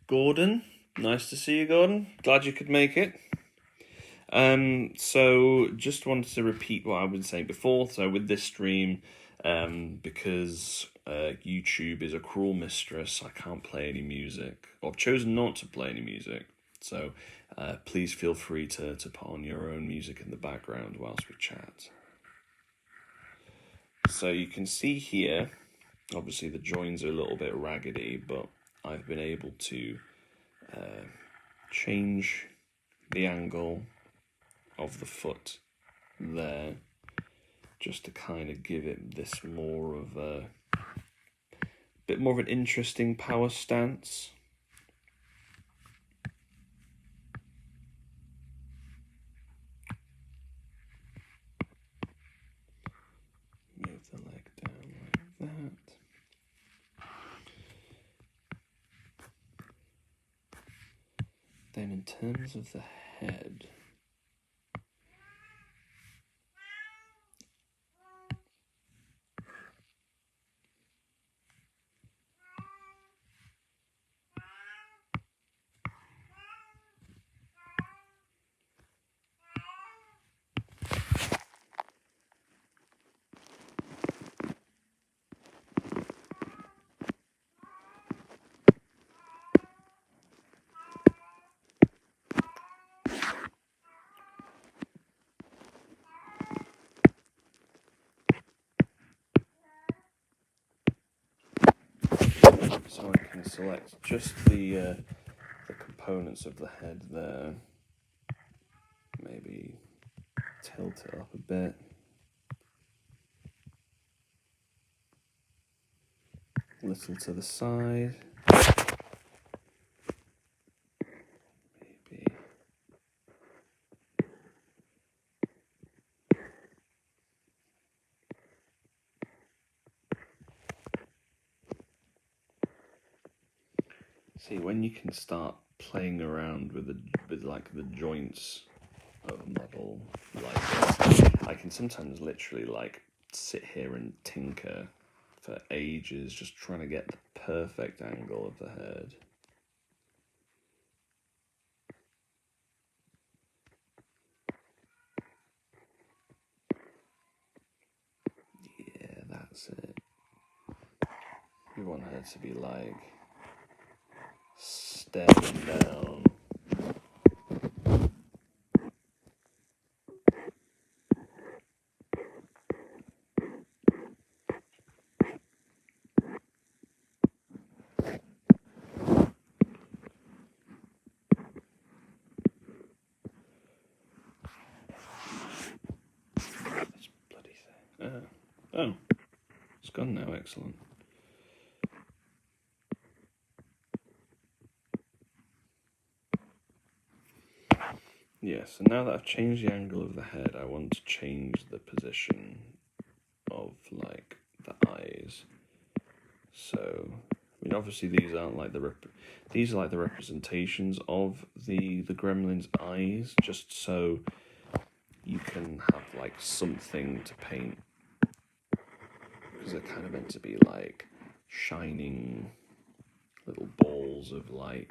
Gordon, nice to see you, Gordon. Glad you could make it. So just wanted to repeat what I've been saying before. So with this stream, because YouTube is a cruel mistress, I can't play any music. Or I've chosen not to play any music. So please feel free to put on your own music in the background whilst we chat. So you can see here, obviously the joins are a little bit raggedy, but I've been able to change the angle of the foot there, just to kind of give it this more of a bit more of an interesting power stance. Move the leg down like that. Then in terms of the head, so I can select just the components of the head there, maybe tilt it up a bit. Little to the side. Maybe. See, when you can start playing around with like the joints of a model like this, I can sometimes literally like sit here and tinker for ages, just trying to get the perfect angle of the head. Yeah, that's it. You want her to be like staring down. This bloody thing. Oh, it's gone now. Excellent. Yeah, so now that I've changed the angle of the head, I want to change the position of, like, the eyes. So, I mean, obviously these aren't like these are like the representations of the gremlin's eyes, just so you can have like something to paint, because they're kind of meant to be like shining little balls of light.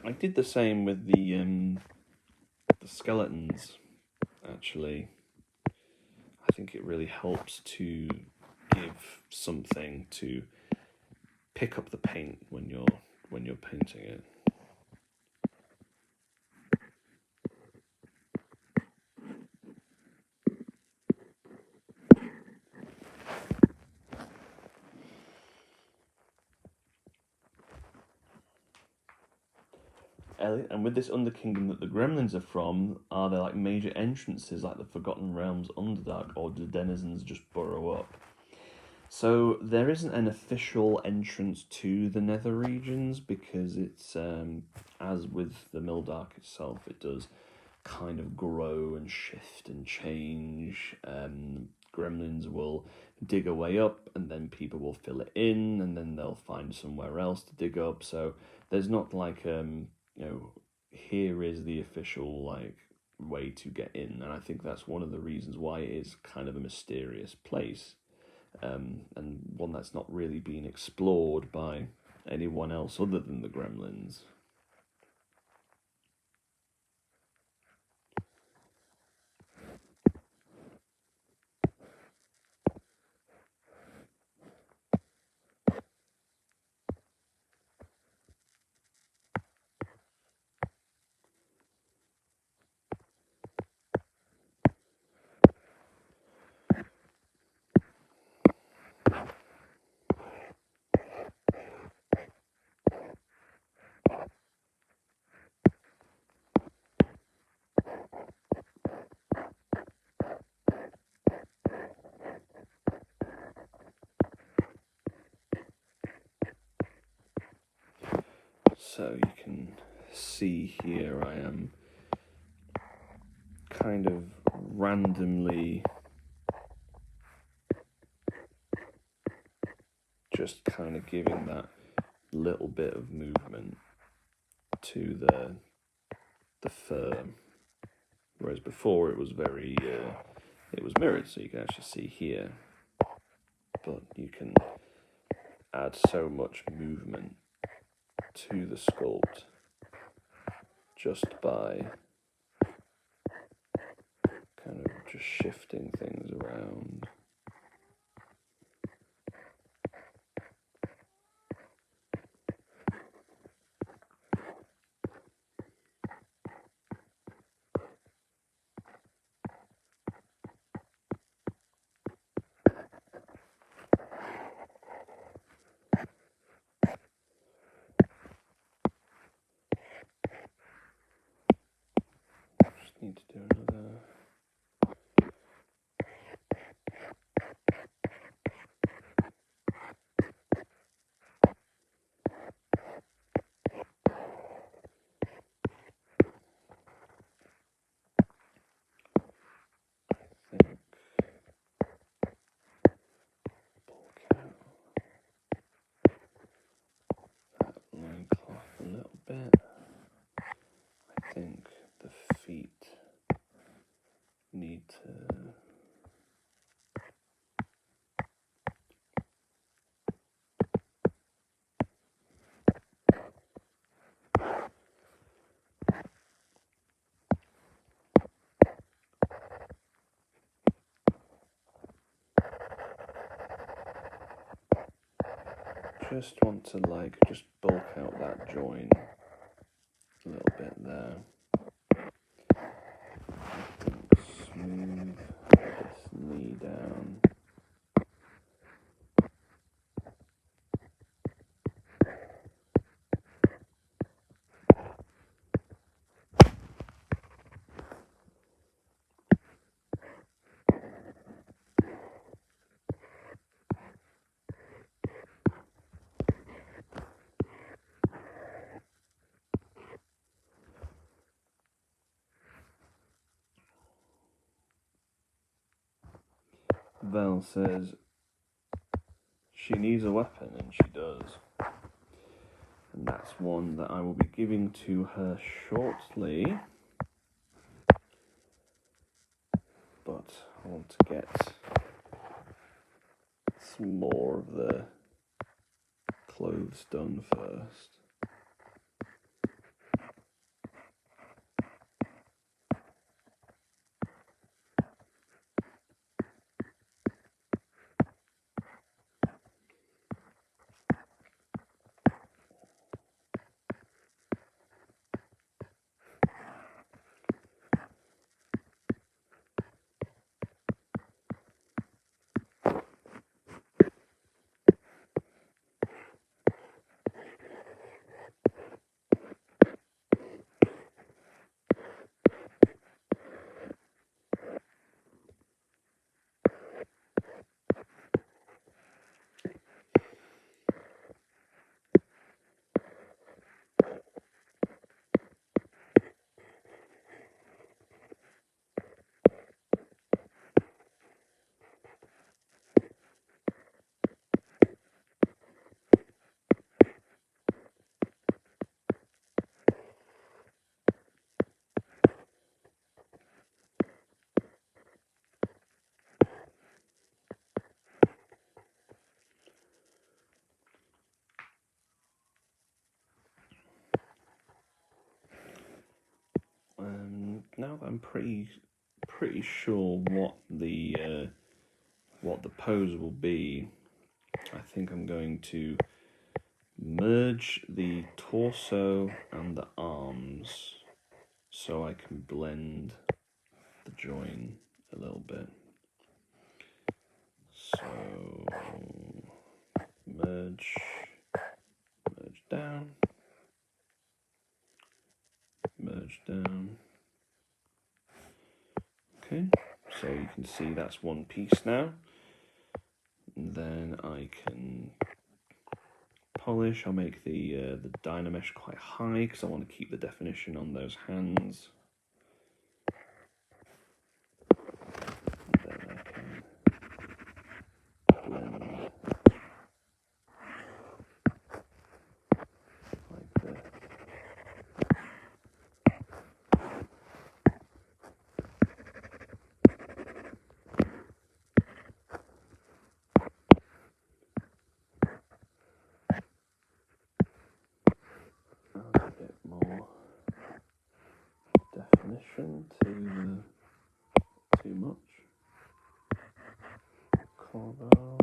I did the same with the skeletons, actually. I think it really helps to give something to pick up the paint when you're painting it. And with this Underkingdom that the Gremlins are from, are there like major entrances like the Forgotten Realms Underdark, or do denizens just burrow up? So there isn't an official entrance to the Nether regions, because it's, as with the Mildark itself, it does kind of grow and shift and change. Gremlins will dig a way up, and then people will fill it in, and then they'll find somewhere else to dig up. So there's not like here is the official like way to get in, and I think that's one of the reasons why it is kind of a mysterious place, and one that's not really been explored by anyone else other than the Gremlins. So you can see here I am kind of randomly just kind of giving that little bit of movement to the fur, whereas before it was very it was mirrored, so you can actually see here, but you can add so much movement to the sculpt just by kind of just shifting things around. Just need to do another. Loincloth a little bit. I think the feet just want to just bulk out that join a little bit there. Smooth this knee down. Val says she needs a weapon, and she does. And that's one that I will be giving to her shortly. But I want to get some more of the clothes done first. Now that I'm pretty sure what the pose will be, I think I'm going to merge the torso and the arms so I can blend the join a little bit. So merge down, merge down. Okay, so you can see that's one piece now. And then I can polish. I'll make the Dynamesh quite high because I want to keep the definition on those hands. And then I can blend like this. Add a bit more definition to too much. Collarbone.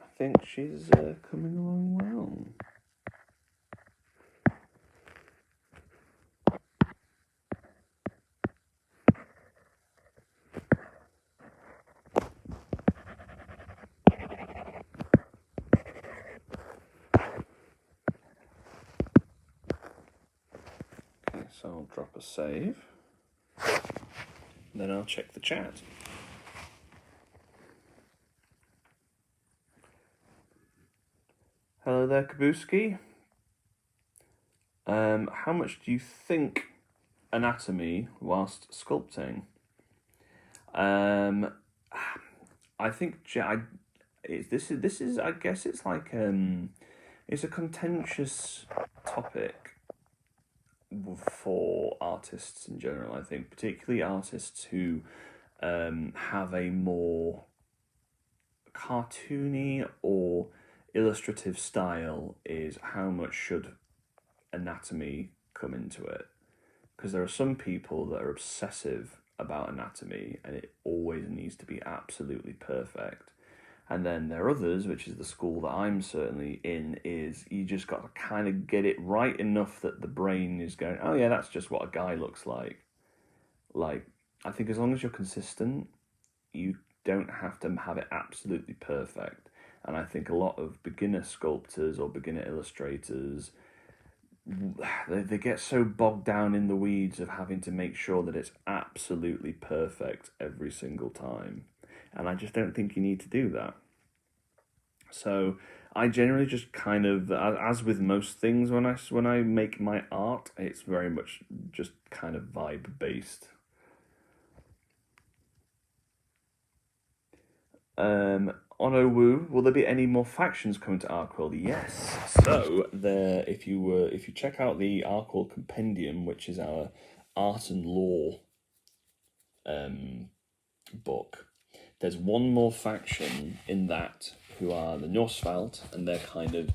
I think she's coming along well. Okay, so I'll drop a save. Then I'll check the chat. Hello there, Kabuski. How much do you think anatomy whilst sculpting. I think this is I guess it's like it's a contentious topic for artists in general. I think particularly artists who have a more cartoony or illustrative style is how much should anatomy come into it, because there are some people that are obsessive about anatomy and it always needs to be absolutely perfect, and then there are others, which is the school that I'm certainly in, is you just got to kind of get it right enough that the brain is going, oh yeah, that's just what a guy looks like. I think as long as you're consistent, you don't have to have it absolutely perfect. And I think a lot of beginner sculptors or beginner illustrators, they get so bogged down in the weeds of having to make sure that it's absolutely perfect every single time. And I just don't think you need to do that. So I generally just kind of, as with most things, when I make my art, it's very much just kind of vibe based. Onowu, will there be any more factions coming to ArcWorlde? Yes. So if you check out the ArcWorlde Compendium, which is our art and lore book, there's one more faction in that who are the Norsvald, and they're kind of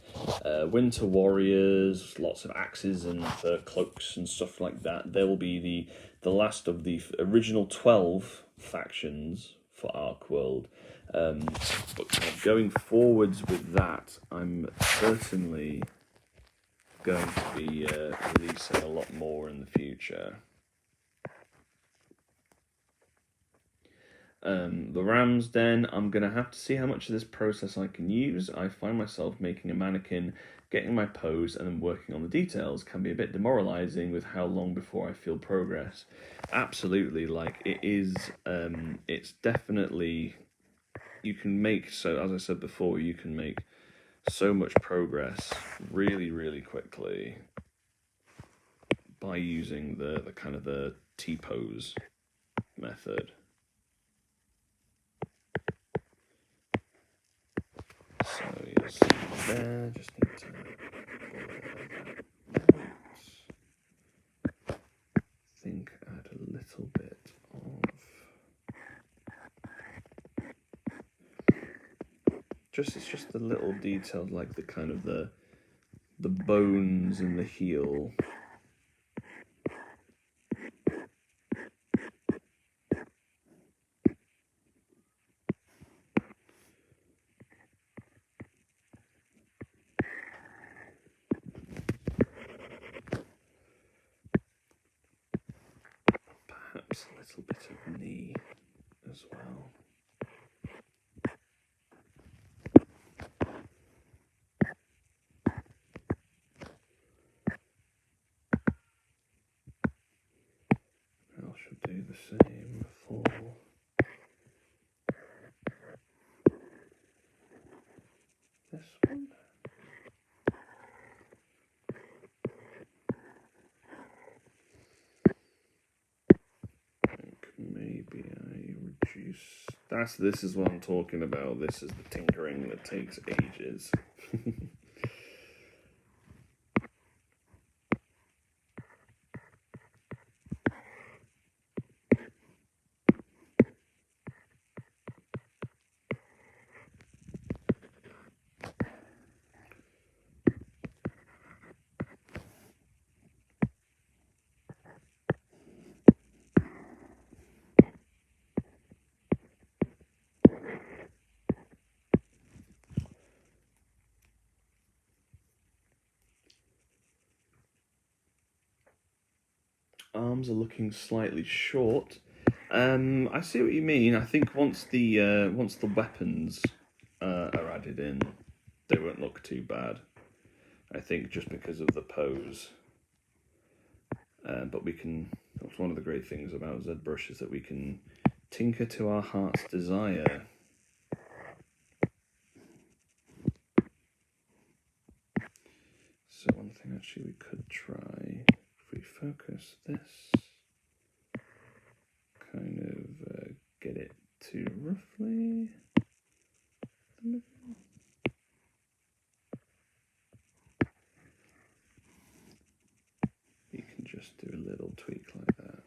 winter warriors, lots of axes and fur cloaks and stuff like that. They will be the last of the original 12 factions for ArcWorlde. But kind of going forwards with that, I'm certainly going to be releasing a lot more in the future. The Ram's Den, I'm going to have to see how much of this process I can use. I find myself making a mannequin, getting my pose, and then working on the details can be a bit demoralizing with how long before I feel progress. Absolutely, like it is, it's definitely, you can make, so as I said before, you can make so much progress really, really quickly by using the kind of the T-pose method. So you'll see there, just need to think add a little bit of it's just the little details, like the kind of the bones in the heel. Perhaps a little bit of knee as well. I should do the same for this one. I think maybe I reduce. This is what I'm talking about. This is the tinkering that takes ages. Arms are looking slightly short. I see what you mean. I think once the weapons are added in, they won't look too bad. I think just because of the pose. But we can. That's one of the great things about ZBrush, is that we can tinker to our heart's desire. So one thing actually we could try, if we focus this. Kind of get it to roughly. You can just do a little tweak like that.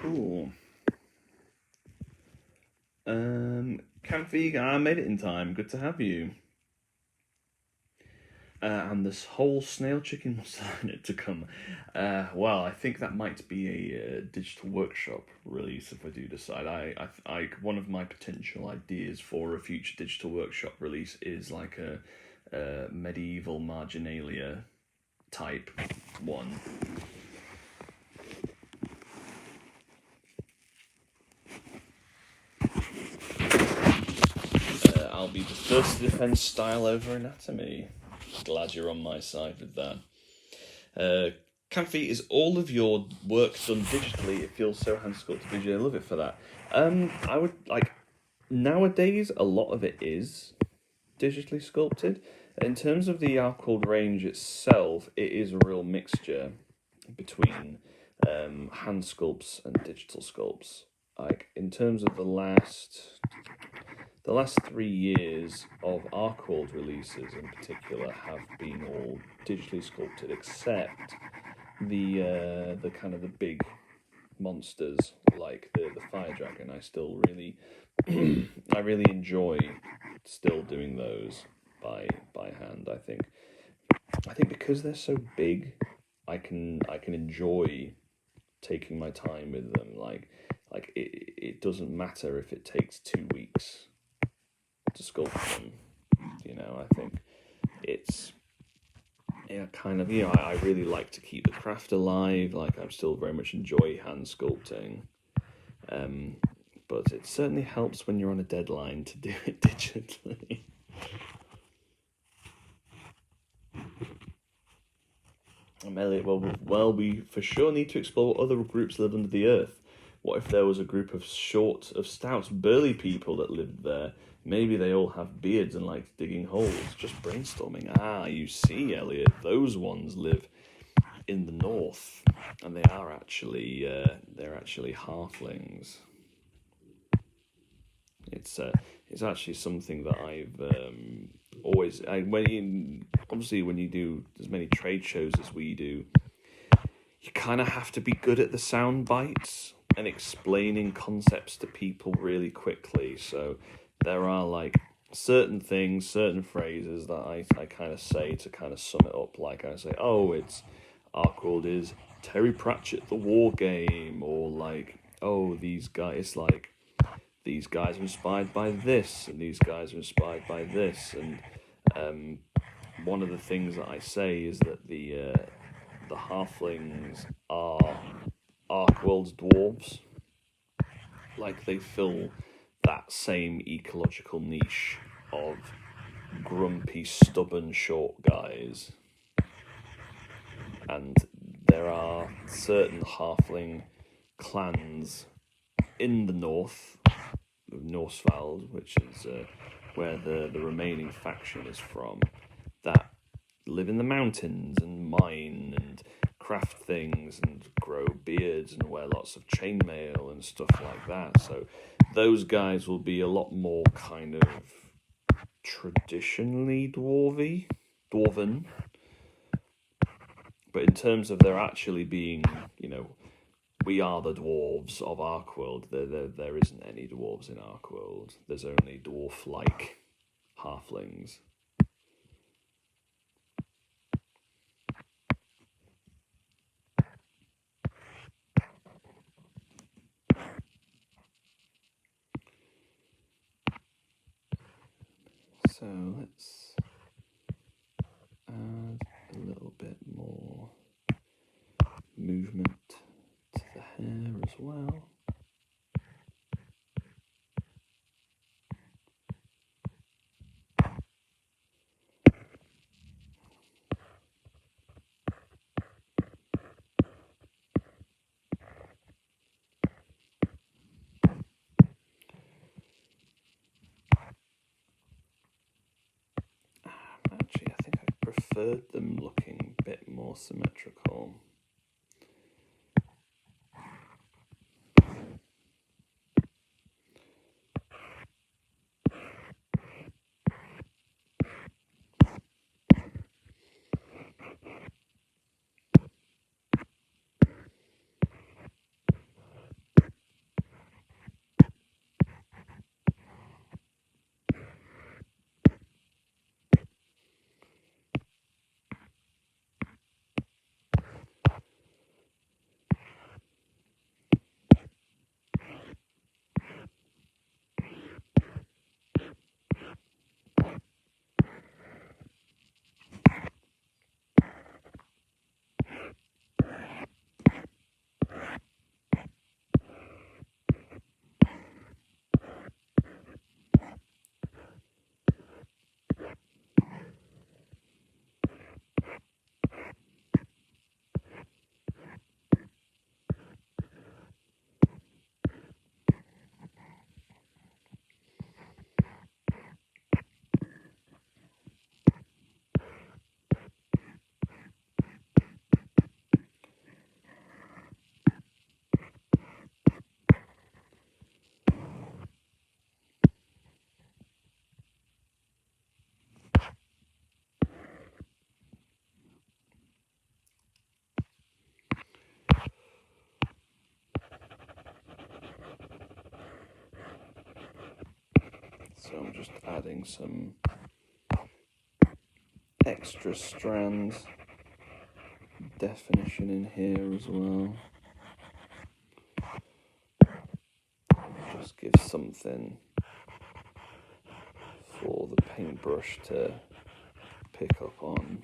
Cool. Campy, I made it in time. Good to have you. And this whole snail chicken was to come. Well, I think that might be a digital workshop release if I do decide. I one of my potential ideas for a future digital workshop release is like a medieval marginalia type one. I'll be the first to defend style over anatomy. Glad you're on my side with that. Campy, is all of your work done digitally? It feels so hand sculpted visually. I love it for that. I would like nowadays a lot of it is digitally sculpted. In terms of the ArcWorlde range itself, it is a real mixture between hand sculpts and digital sculpts. Like in terms of the last 3 years of ArcWorlde releases in particular have been all digitally sculpted, except the kind of the big monsters like the fire dragon. I still really I really enjoy still doing those by hand. I think because they're so big, I can enjoy taking my time with them. Like it doesn't matter if it takes 2 weeks to sculpt them. I think it's kind of I really like to keep the craft alive. Like I'm still very much enjoy hand sculpting, but it certainly helps when you're on a deadline to do it digitally. Elliot, well, we for sure need to explore what other groups live under the earth. What if there was a group of stout, burly people that lived there? Maybe they all have beards and like digging holes. Just brainstorming. You see, Elliot, those ones live in the north, and they're actually halflings. It's actually something that I've always. When you do as many trade shows as we do, you kind of have to be good at the sound bites and explaining concepts to people really quickly. So there are like certain things, certain phrases that I kind of say to kind of sum it up. Like I say, it's ArcWorlde is Terry Pratchett the war game, or like, these guys are inspired by this, and these guys are inspired by this, and one of the things that I say is that the halflings are ArcWorlde's dwarves. Like they fill that same ecological niche of grumpy, stubborn, short guys. And there are certain halfling clans in the north, Norsvald, which is where the remaining faction is from, that live in the mountains and mine and craft things and grow beards and wear lots of chainmail and stuff like that. So those guys will be a lot more kind of traditionally dwarven. But in terms of there actually being, we are the dwarves of ArcWorlde, there isn't any dwarves in ArcWorlde. There's only dwarf-like halflings. So let's add a little bit more movement to the hair as well. preferred them looking a bit more symmetrical. So I'm just adding some extra strands, definition in here as well. Just give something for the paintbrush to pick up on.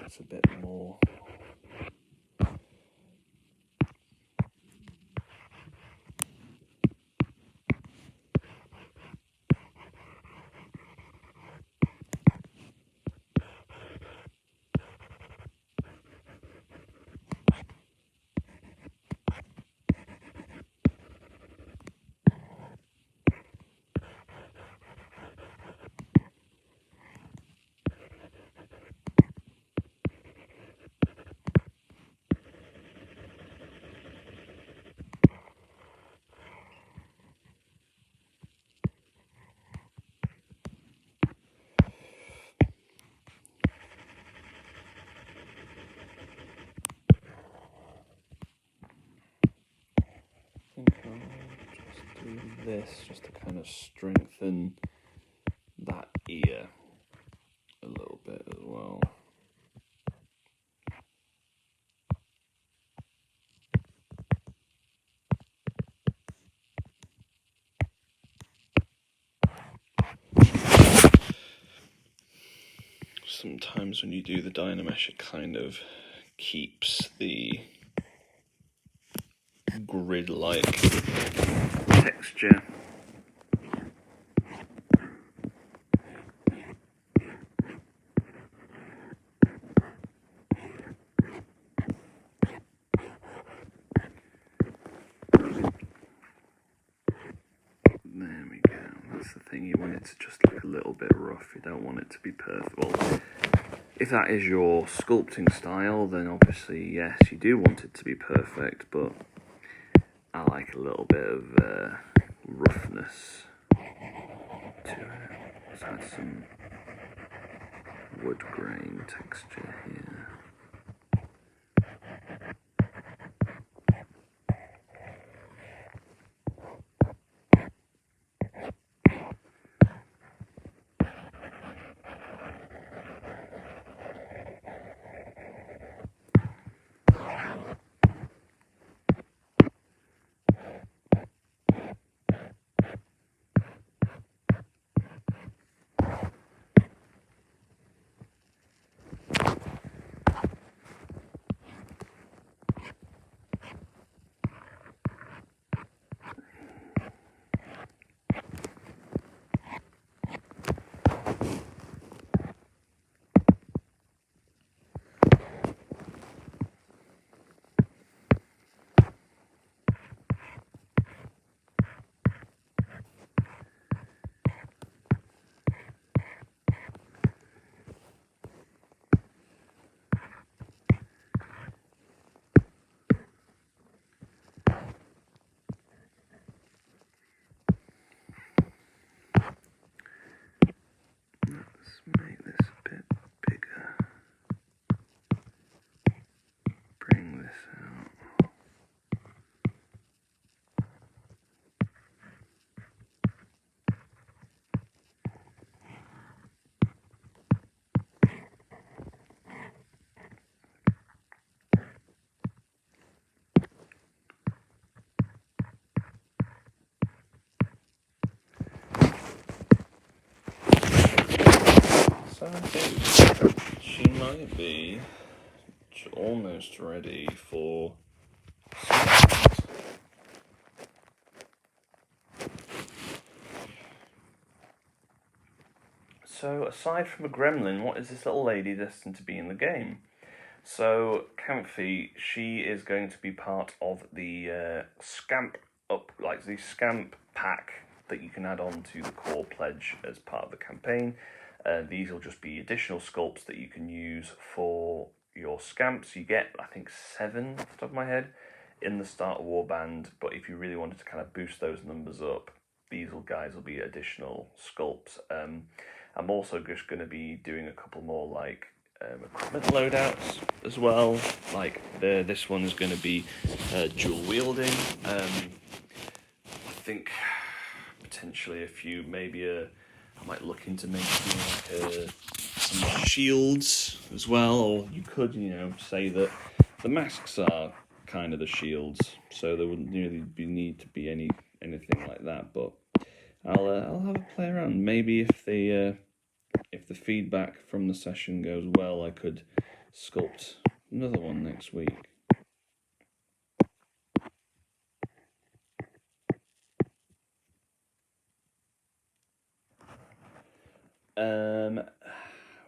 That's a bit more. I think I'll just do this just to kind of strengthen that ear a little bit as well. Sometimes when you do the Dynamesh, it kind of keeps the grid-like texture. There we go. That's the thing, you want it to just look a little bit rough. You don't want it to be perfect. Well, if that is your sculpting style, then obviously, yes, you do want it to be perfect, but I like a little bit of roughness to it. Let's add some wood grain texture here. might be almost ready for sculpt. So, aside from a gremlin, what is this little lady destined to be in the game? So, Camphy, she is going to be part of the scamp the scamp pack that you can add on to the core pledge as part of the campaign. These will just be additional sculpts that you can use for your scamps. You get, I think, 7 off the top of my head in the starter warband, but if you really wanted to kind of boost those numbers up, these guys will be additional sculpts. I'm also just going to be doing a couple more like equipment loadouts as well. Like this one's going to be dual wielding. I think potentially a few, I might look into making like some shields as well, or you could, say that the masks are kind of the shields, so there wouldn't really need to be anything like that. But I'll have a play around. Maybe if the feedback from the session goes well, I could sculpt another one next week.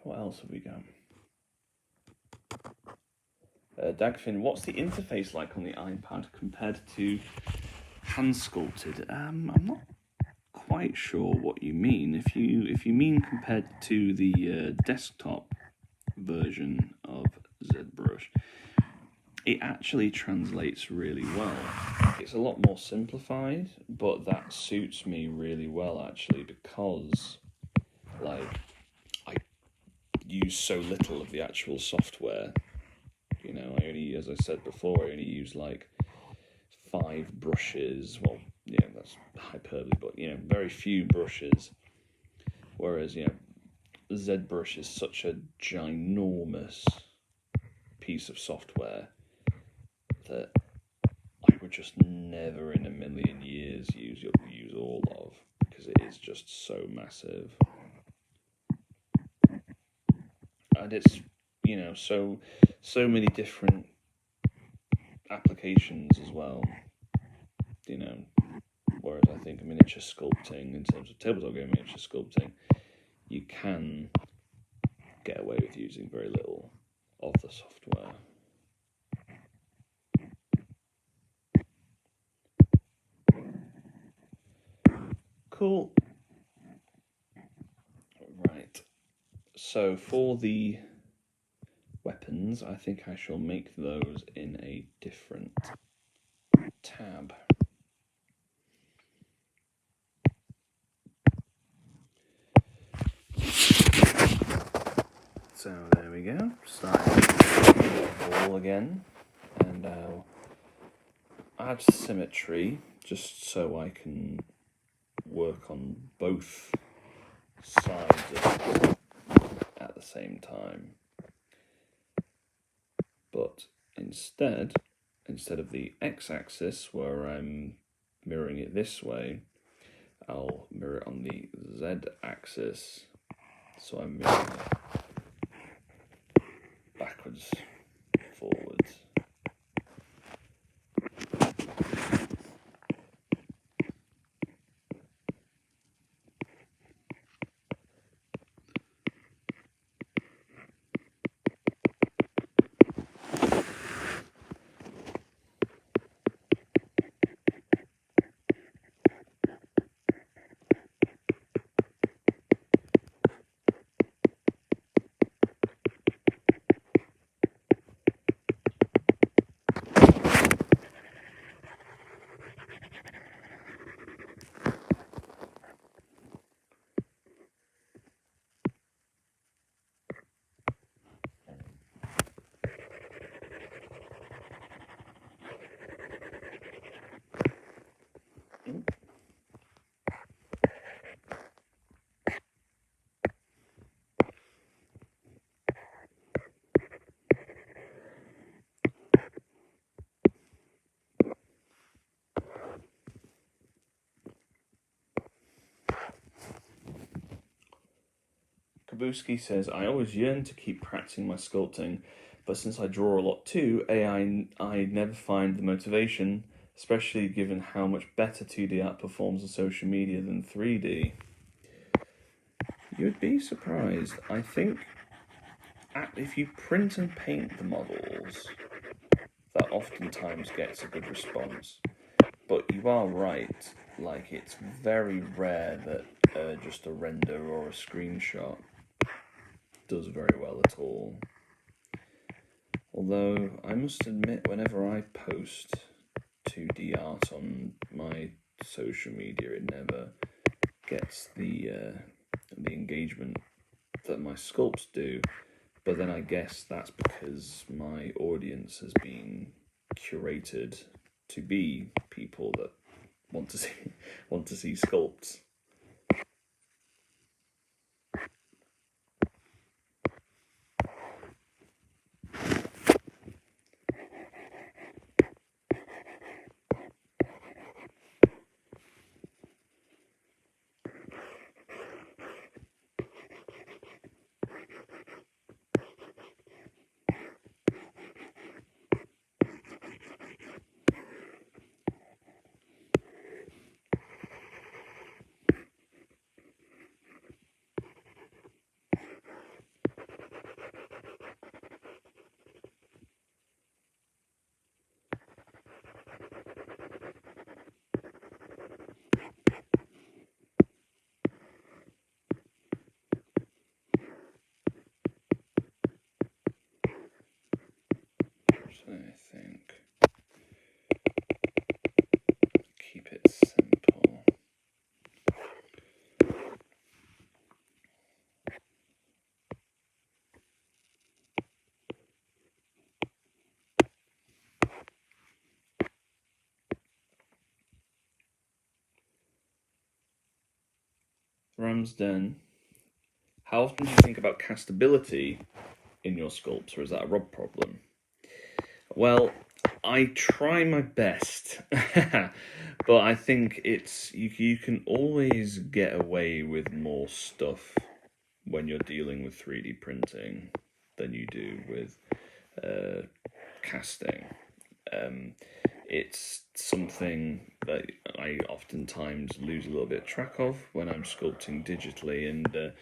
What else have we got? Dagfin, what's the interface like on the iPad compared to hand sculpted? I'm not quite sure what you mean. If you mean compared to the desktop version of ZBrush, it actually translates really well. It's a lot more simplified, but that suits me really well actually, because I use so little of the actual software. I only, as I said before, I only use like 5 brushes. Well, that's hyperbole, but very few brushes. Whereas ZBrush is such a ginormous piece of software that I would just never in a million years use all of, because it is just so massive. And it's so many different applications as well. Whereas I think miniature sculpting, in terms of tabletop game miniature sculpting, you can get away with using very little of the software. Cool. Right. So for the weapons, I think I shall make those in a different tab. So there we go. Starting all again, and I'll add symmetry just so I can work on both sides of it at the same time. But instead of the x-axis where I'm mirroring it this way, I'll mirror it on the z-axis, so I'm mirroring it backwards, forwards. Kabuski says, I always yearn to keep practicing my sculpting, but since I draw a lot too, I never find the motivation, especially given how much better 2D art performs on social media than 3D. You'd be surprised. I think if you print and paint the models, that oftentimes gets a good response. But you are right, like it's very rare that just a render or a screenshot does very well at all. Although I must admit, whenever I post 2D art on my social media, it never gets the engagement that my sculpts do. But then I guess that's because my audience has been curated to be people that want to see sculpts. So I think keep it simple. Ramsden, how often do you think about castability in your sculpts, or is that a Rob problem? Well, I try my best, but I think it's you can always get away with more stuff when you're dealing with 3D printing than you do with casting. It's something that I oftentimes lose a little bit of track of when I'm sculpting digitally, and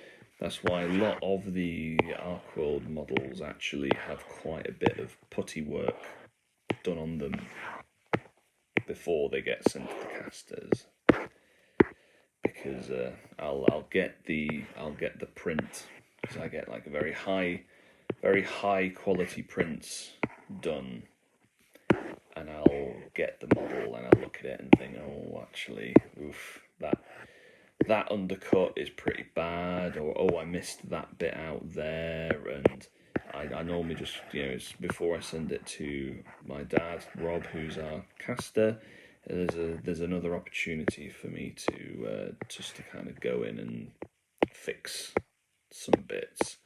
that's why a lot of the ArcWorlde models actually have quite a bit of putty work done on them before they get sent to the casters, because I'll get the print, because I get like a very high quality prints done, and I'll get the model and I'll look at it and think, oh, actually, oof, that undercut is pretty bad, or oh, I missed that bit out there, and I normally just, it's before I send it to my dad, Rob, who's our caster, there's another opportunity for me to just to kind of go in and fix some bits.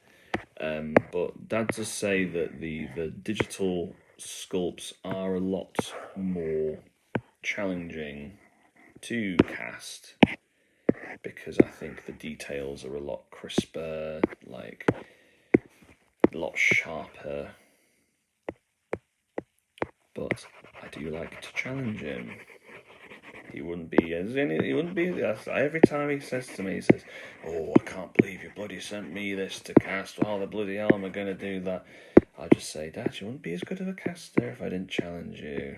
But Dad does say that the digital sculpts are a lot more challenging to cast, because I think the details are a lot crisper, like a lot sharper. But I do like to challenge him. He wouldn't be every time he says to me, he says, oh, I can't believe you bloody sent me this to cast. Oh, the bloody hell am I going to do that? I just say, Dad, you wouldn't be as good of a caster if I didn't challenge you.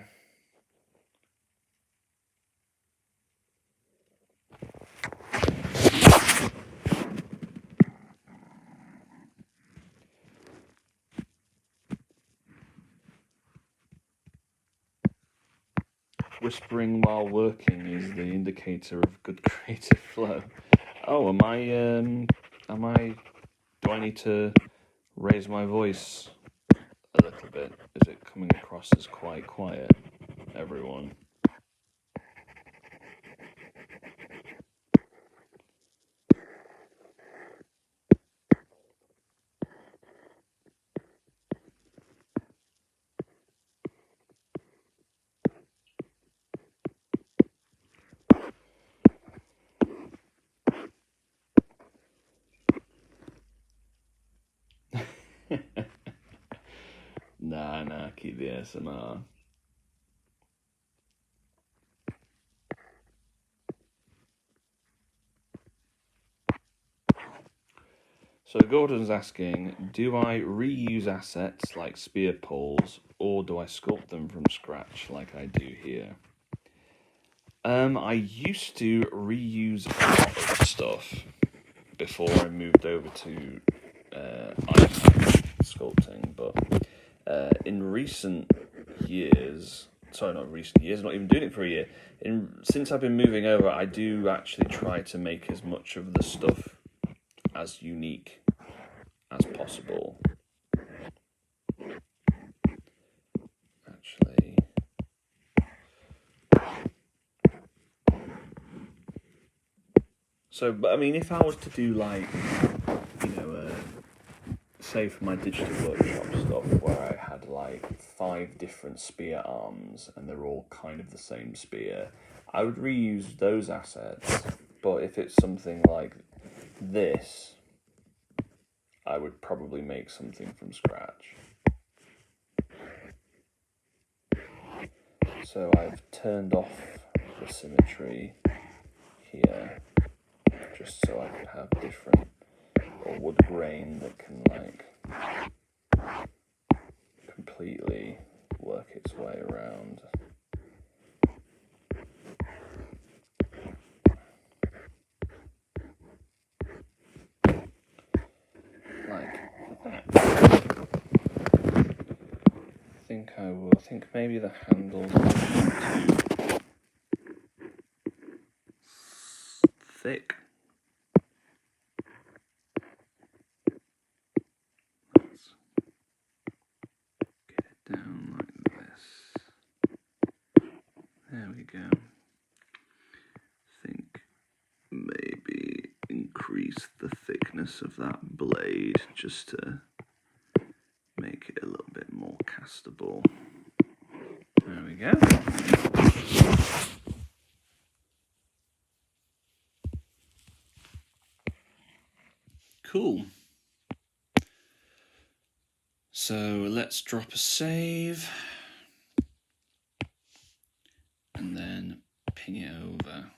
Whispering while working is the indicator of good creative flow. Oh, do I need to raise my voice a little bit? Is it coming across as quite quiet, everyone? Anarchy, the ASMR. So Gordon's asking, do I reuse assets like spear poles, or do I sculpt them from scratch like I do here? I used to reuse a lot of stuff before I moved over to iPad sculpting, but in recent years, sorry, not recent years, I'm not even doing it for a year. Since I've been moving over, I do actually try to make as much of the stuff as unique as possible. Actually, so, but I mean, if I was to do like, say for my digital workshop stuff, where I had like 5 different spear arms and they're all kind of the same spear, I would reuse those assets. But if it's something like this, I would probably make something from scratch. So I've turned off the symmetry here, just so I could have different, or wood grain that can like completely work its way around. Like that. I think maybe the handles are too thick. Let's get it down like this. There we go. I think maybe increase the thickness of that blade just to make it a little bit more castable. There we go. Cool. So let's drop a save and then ping it over.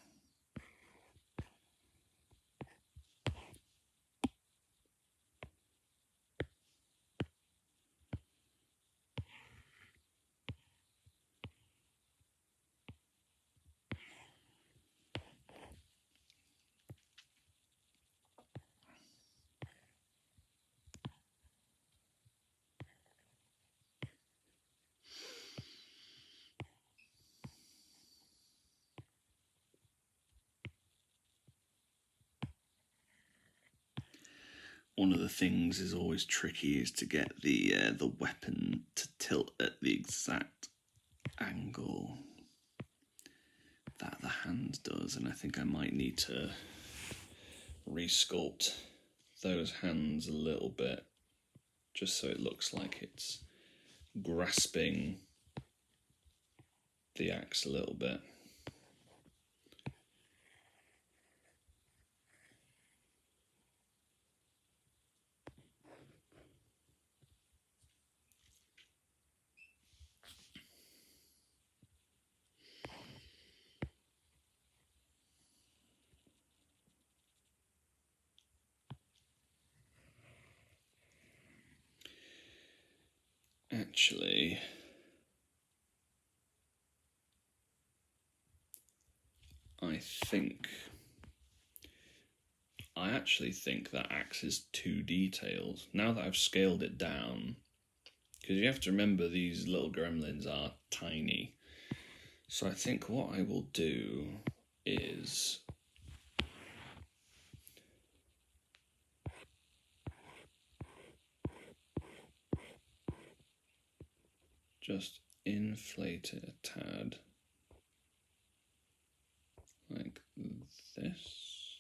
One of the things is always tricky is to get the weapon to tilt at the exact angle that the hand does, and I think I might need to resculpt those hands a little bit just so it looks like it's grasping the axe a little bit. Actually, I actually think that axe is too detailed. Now that I've scaled it down, because you have to remember these little gremlins are tiny. So I think what I will do is just inflate it a tad, like this.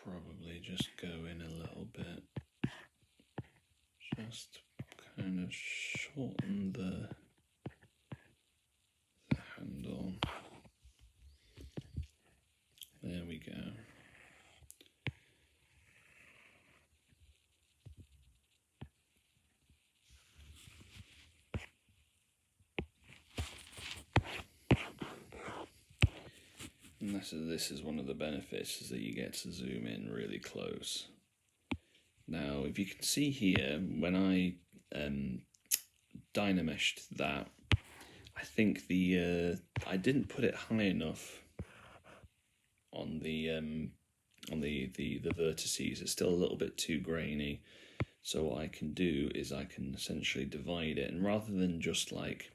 Probably just go in a little bit, just kind of shorten the handle. we go. And this is one of the benefits, is that you get to zoom in really close. Now, if you can see here, when I dynameshed that, I think I didn't put it high enough on the vertices. It's still a little bit too grainy. So what I can do is I can essentially divide it, and rather than just like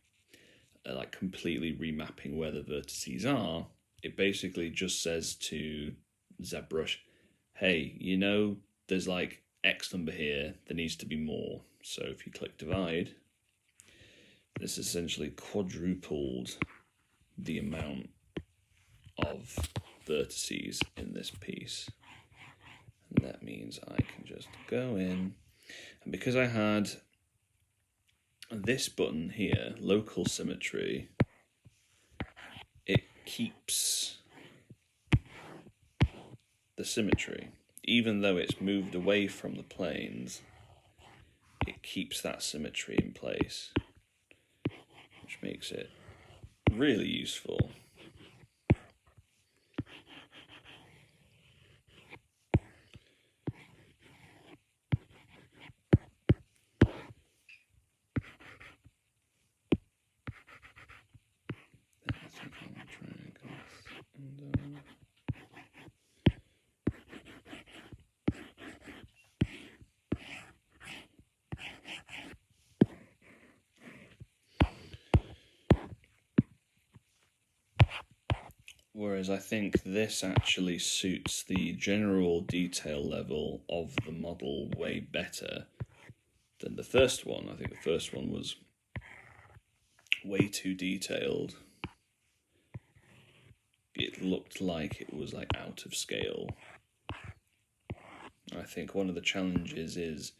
completely remapping where the vertices are, it basically just says to ZBrush, hey, you know, there's like X number here, there needs to be more. So if you click divide, this essentially quadrupled the amount of vertices in this piece. And that means I can just go in, and because I had this button here, local symmetry, it keeps the symmetry. Even though it's moved away from the planes, it keeps that symmetry in place, which makes it really useful. Whereas I think this actually suits the general detail level of the model way better than the first one. I think the first one was way too detailed. It looked like it was like out of scale. I think one of the challenges is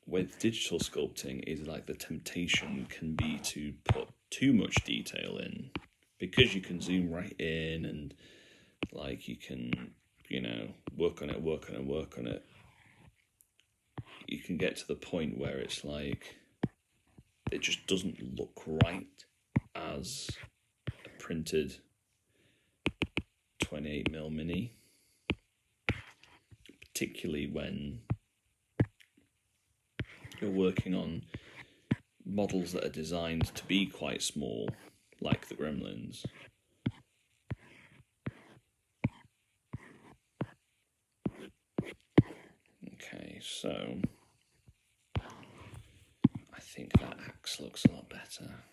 with digital sculpting is like the temptation can be to put too much detail in, because you can zoom right in and like you can, you know, work on it. You can get to the point where it's like it just doesn't look right as a printed 28mm mini, particularly when you're working on models that are designed to be quite small, like the Gremlins. Okay, so I think that axe looks a lot better.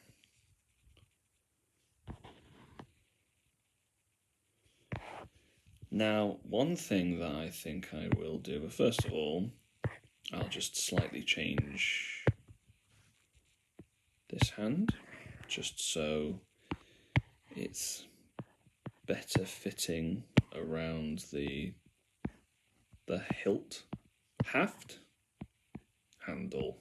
Now, one thing that I think I will do, but first of all, I'll just slightly change this hand, just so it's better fitting around the hilt, haft, handle.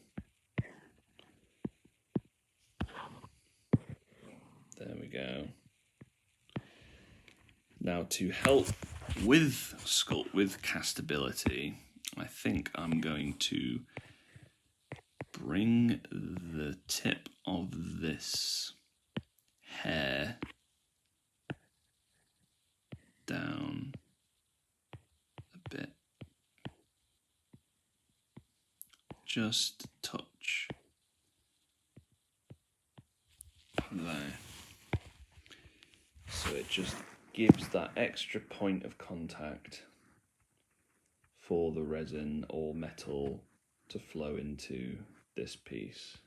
There we go. Now, to help with sculpt, with castability, I think I'm going to bring the tip of this hair down a bit. Just a touch there. So it just gives that extra point of contact for the resin or metal to flow into this piece.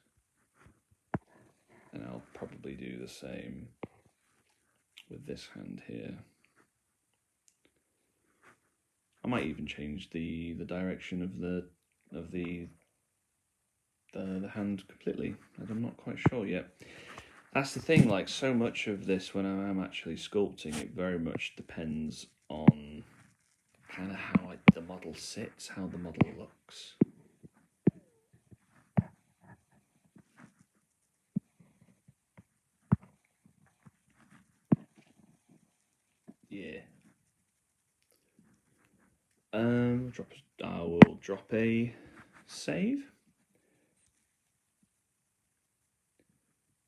And I'll probably do the same with this hand here. I might even change the direction of the hand completely, as I'm not quite sure yet. That's the thing, like so much of this when I am actually sculpting, it very much depends on kind of how the model sits, how the model looks. Yeah. I will drop a save.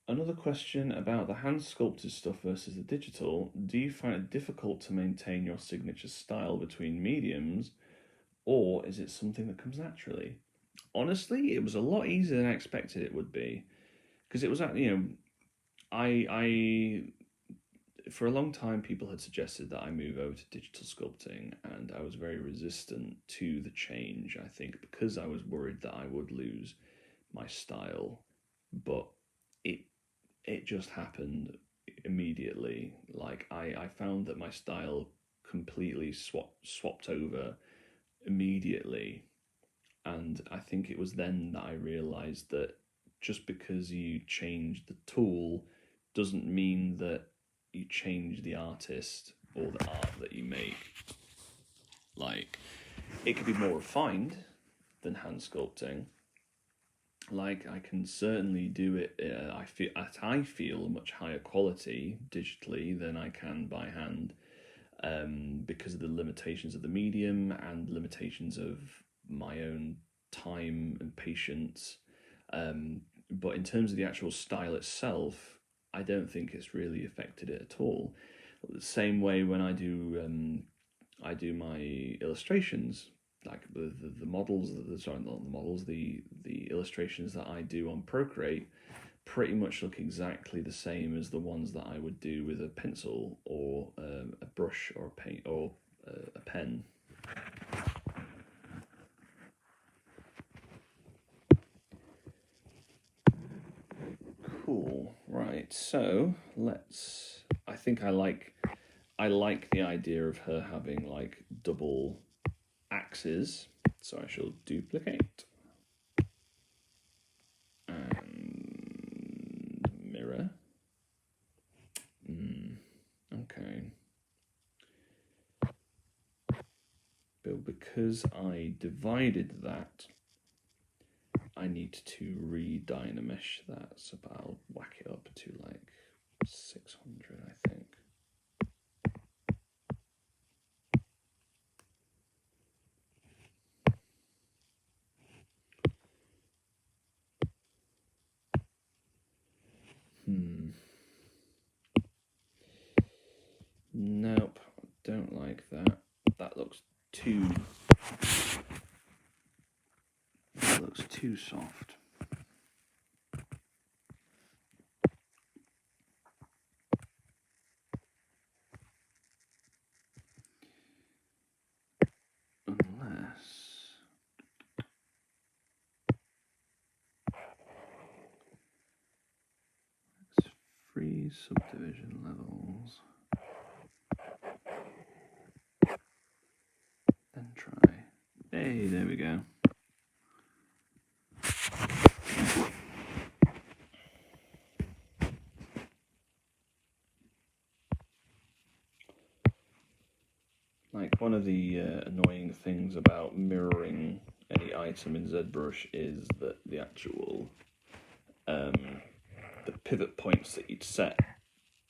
Another question about the hand sculpted stuff versus the digital. Do you find it difficult to maintain your signature style between mediums, or is it something that comes naturally? Honestly, it was a lot easier than I expected it would be, because it was, I for a long time people had suggested that I move over to digital sculpting, and I was very resistant to the change. I think because I was worried that I would lose my style, but it it just happened immediately. Like I found that my style completely swapped over immediately, and I think it was then that I realized that just because you change the tool doesn't mean that you change the artist or the art that you make. Like, it could be more refined than hand sculpting. Like, I can certainly do it. I feel a much higher quality digitally than I can by hand, because of the limitations of the medium and limitations of my own time and patience. But in terms of the actual style itself, I don't think it's really affected it at all. The same way when I do my illustrations, like the models, sorry, not the models, the illustrations that I do on Procreate pretty much look exactly the same as the ones that I would do with a pencil or a brush or a paint or a pen. Cool. Right. So let's. I think I like the idea of her having like double axes. So I shall duplicate and mirror. Okay. But because I divided that, I need to re-dynamesh that, so I'll whack it up to like 600, I think. Nope, don't like that. That looks too soft. Unless let's freeze subdivision levels. Then try. Hey, there we go. Like, one of the annoying things about mirroring any item in ZBrush is that the actual the pivot points that you'd set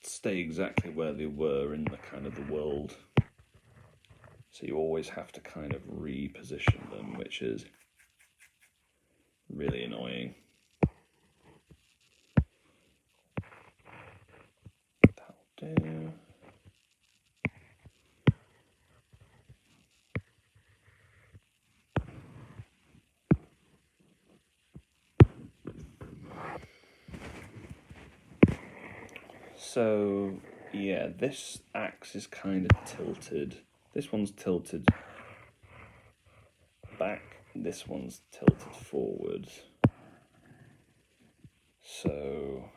stay exactly where they were in the kind of the world. So you always have to kind of reposition them, which is really annoying. That'll do. So, yeah, this axe is kind of tilted. This one's tilted back, this one's tilted forward. So,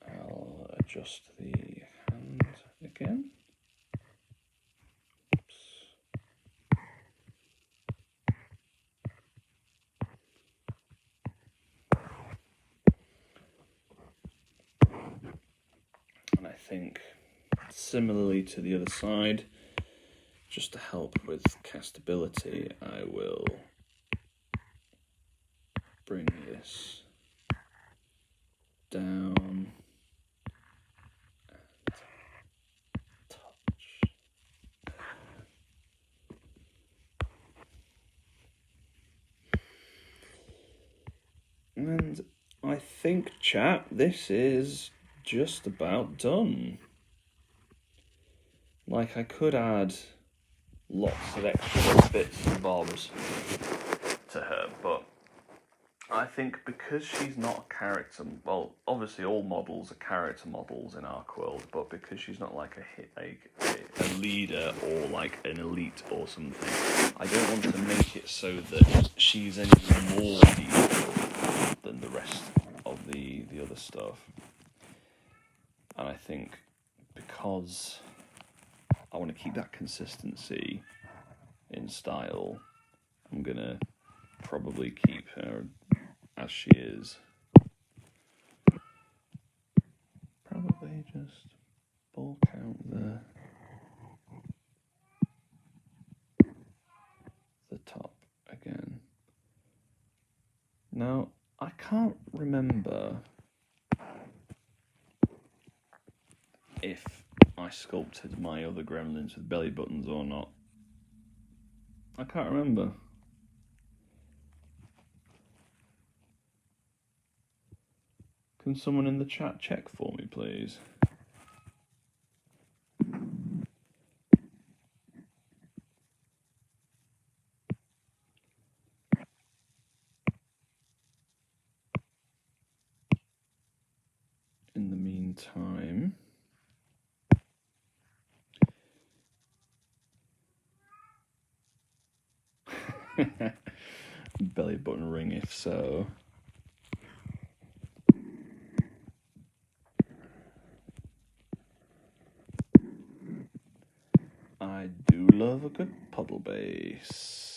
I'll adjust the hand again. And I think, similarly to the other side, just to help with castability, I will bring this down think, chat, this is just about done. Like, I could add lots of extra bits and bobs to her, but I think because she's not a character, well, obviously all models are character models in ArcWorlde, but because she's not like a leader or like an elite or something, I don't want to make it so that she's any more evil than the rest of the other stuff. And I think because I want to keep that consistency in style, I'm gonna probably keep her as she is. Probably just bulk out the top again. Now, I can't remember if I sculpted my other gremlins with belly buttons or not. I can't remember. Can someone in the chat check for me, please? In the meantime, belly button ring if so. I do love a good puddle base.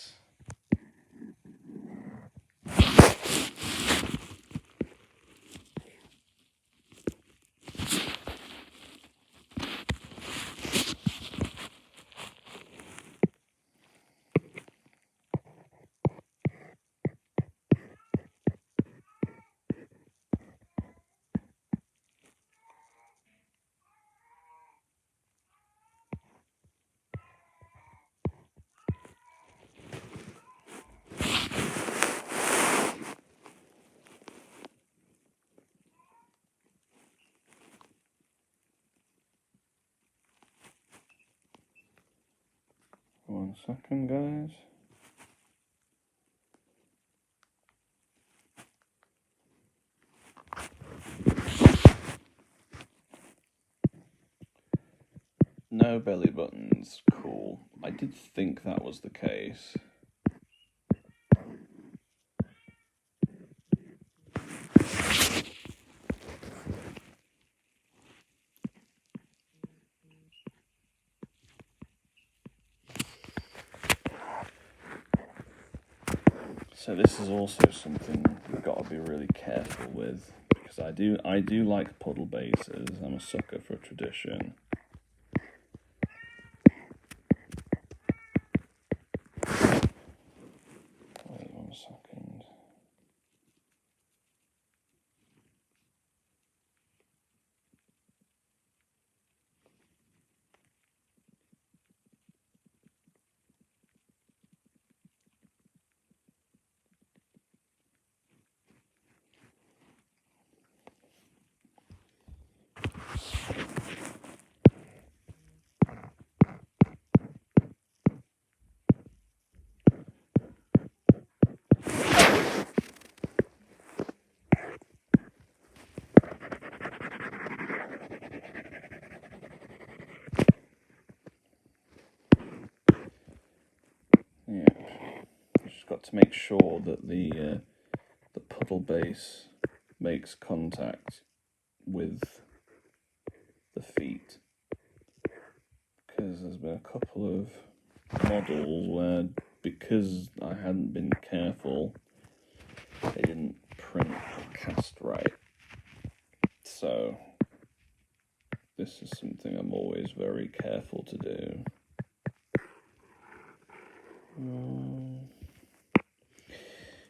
One second, guys. No belly buttons, cool. I did think that was the case. So this is also something we've got to be really careful with, because I do like puddle bases. I'm a sucker for tradition. Wait 1 second. Yeah, just got to make sure that the puddle base makes contact with the feet, because there's been a couple of models where, because I hadn't been careful, they didn't print or cast right. So this is something I'm always very careful to do.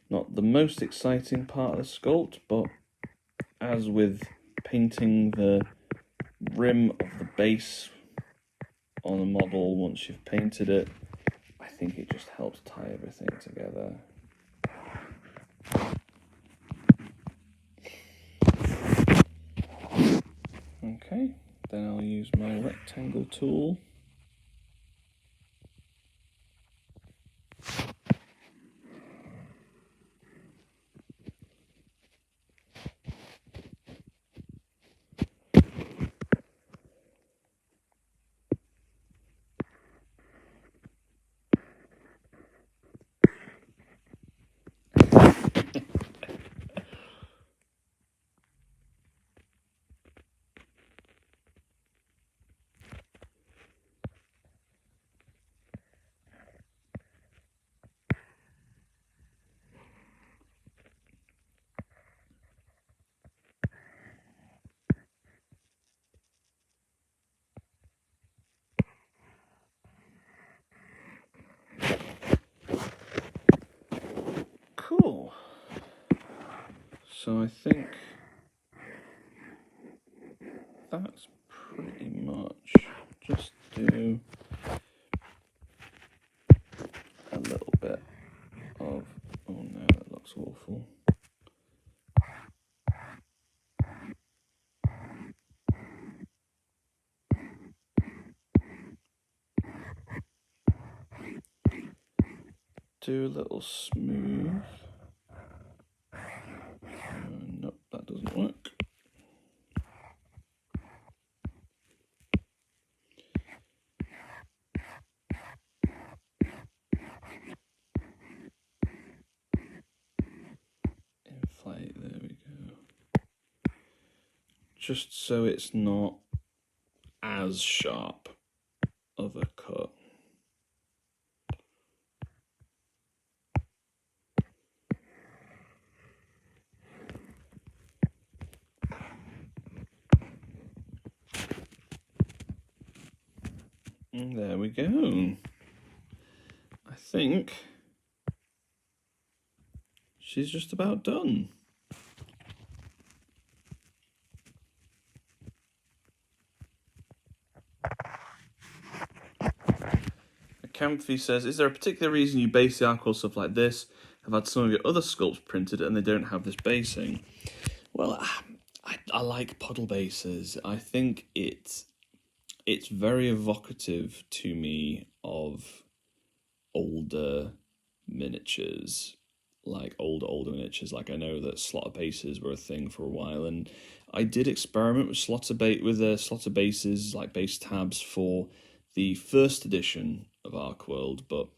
Not the most exciting part of the sculpt, but as with painting the rim of the base on a model once you've painted it, I think it just helps tie everything together. Okay, then I'll use my rectangle tool. Cool. So I think that's pretty much. Just do a little bit of, oh no, that looks awful. Do a little smooth. Nope, that doesn't work. Inflate, there we go. Just so it's not as sharp of a cut. And there we go. I think she's just about done. Camphy says, is there a particular reason you base the ArcWorlde stuff like this? I've had some of your other sculpts printed and they don't have this basing. Well, I like puddle bases. I think it's very evocative to me of older miniatures, like older miniatures. Like, I know that slotter bases were a thing for a while, and I did experiment with slotter bases, like base tabs for the first edition of ArcWorlde, but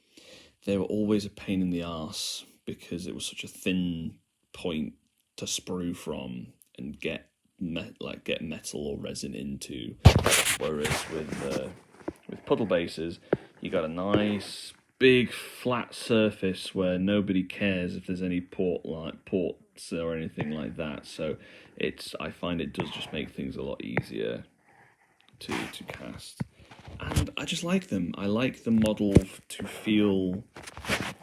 they were always a pain in the arse because it was such a thin point to sprue from and get metal or resin into. Whereas with puddle bases, you got a nice big flat surface where nobody cares if there's any ports or anything like that. So I find it does just make things a lot easier to cast. And I just like them. I like the model to feel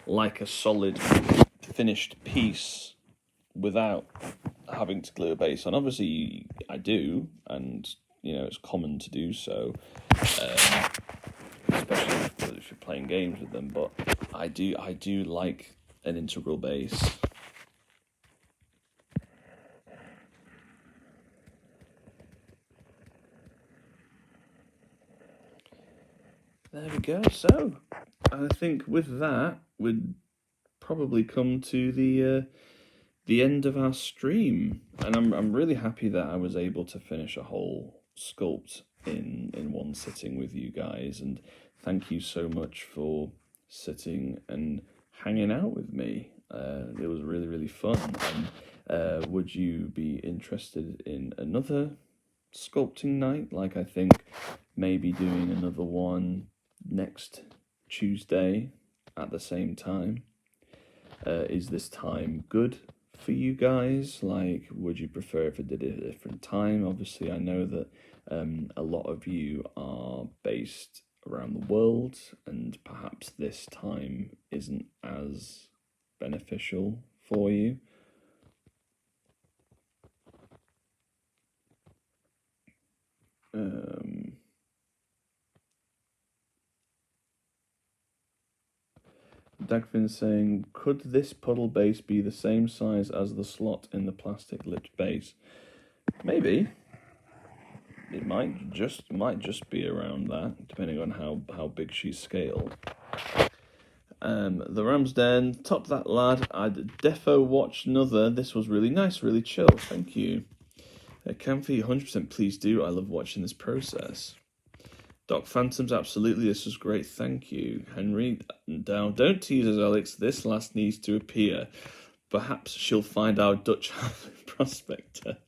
like a solid finished piece without having to glue a base on. Obviously, I do, and it's common to do so, especially if you're playing games with them. But I do like an integral base. There we go. So, I think with that, we'd probably come to the end of our stream, and I'm really happy that I was able to finish a whole sculpt in one sitting with you guys, and thank you so much for sitting and hanging out with me. It was really fun. And would you be interested in another sculpting night? Like, I think maybe doing another one next Tuesday at the same time. Is this time good for you guys? Like, would you prefer if I did it at a different time? Obviously, I know that a lot of you are based around the world, and perhaps this time isn't as beneficial for you. Dagfin saying, could this puddle base be the same size as the slot in the plastic lipped base? Maybe. it might just be around that, depending on how big she's scaled. The Ram's Den, top that lad. I'd defo watch another. This was really nice, really chill. Thank you. Campy, 100% please do. I love watching this process. Doc Phantoms, absolutely. This was great. Thank you. Henry, down. Don't tease us, Alex. This last needs to appear. Perhaps she'll find our Dutch prospector.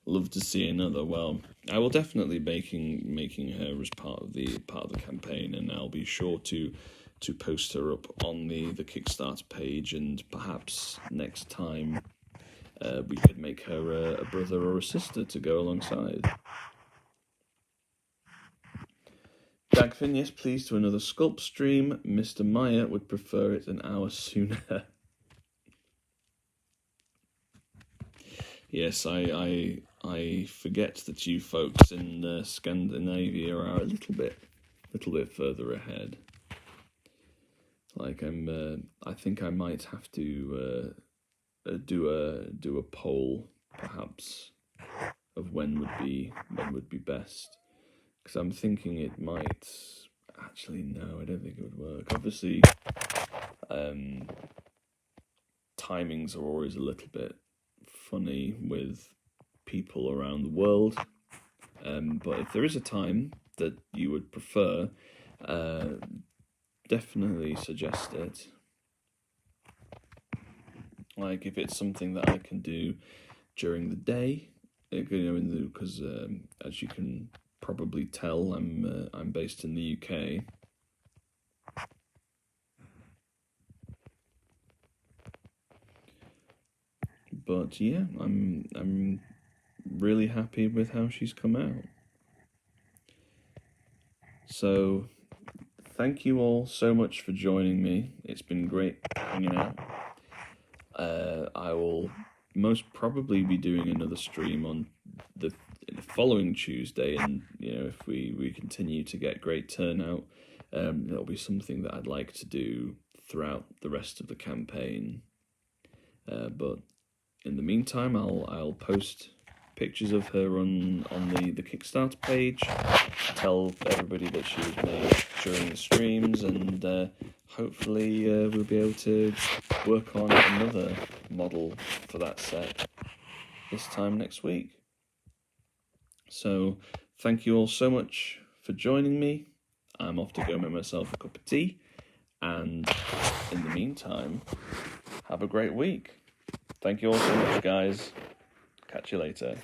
Love to see another. Well, I will definitely making her as part of the campaign, and I'll be sure to post her up on the Kickstarter page, and perhaps next time we could make her a brother or a sister to go alongside. Dagfin, yes, please, to another Sculpt stream. Mr. Meyer would prefer it an hour sooner. Yes, I forget that you folks in Scandinavia are a little bit further ahead. Like I think I might have to do a poll, perhaps, of when would be best. Because I'm thinking it might... Actually, no, I don't think it would work. Obviously, timings are always a little bit funny with people around the world. But if there is a time that you would prefer, definitely suggest it. Like, if it's something that I can do during the day, because as you can probably tell, I'm based in the UK. But yeah, I'm really happy with how she's come out. So thank you all so much for joining me. It's been great hanging out. I will most probably be doing another stream on the following Tuesday, and if we continue to get great turnout, it'll be something that I'd like to do throughout the rest of the campaign. But in the meantime, I'll post pictures of her on the Kickstarter page, tell everybody that she was made during the streams, and hopefully we'll be able to work on another model for that set this time next week. So thank you all so much for joining me. I'm off to go make myself a cup of tea, and in the meantime, have a great week. Thank you all so much, guys. Catch you later.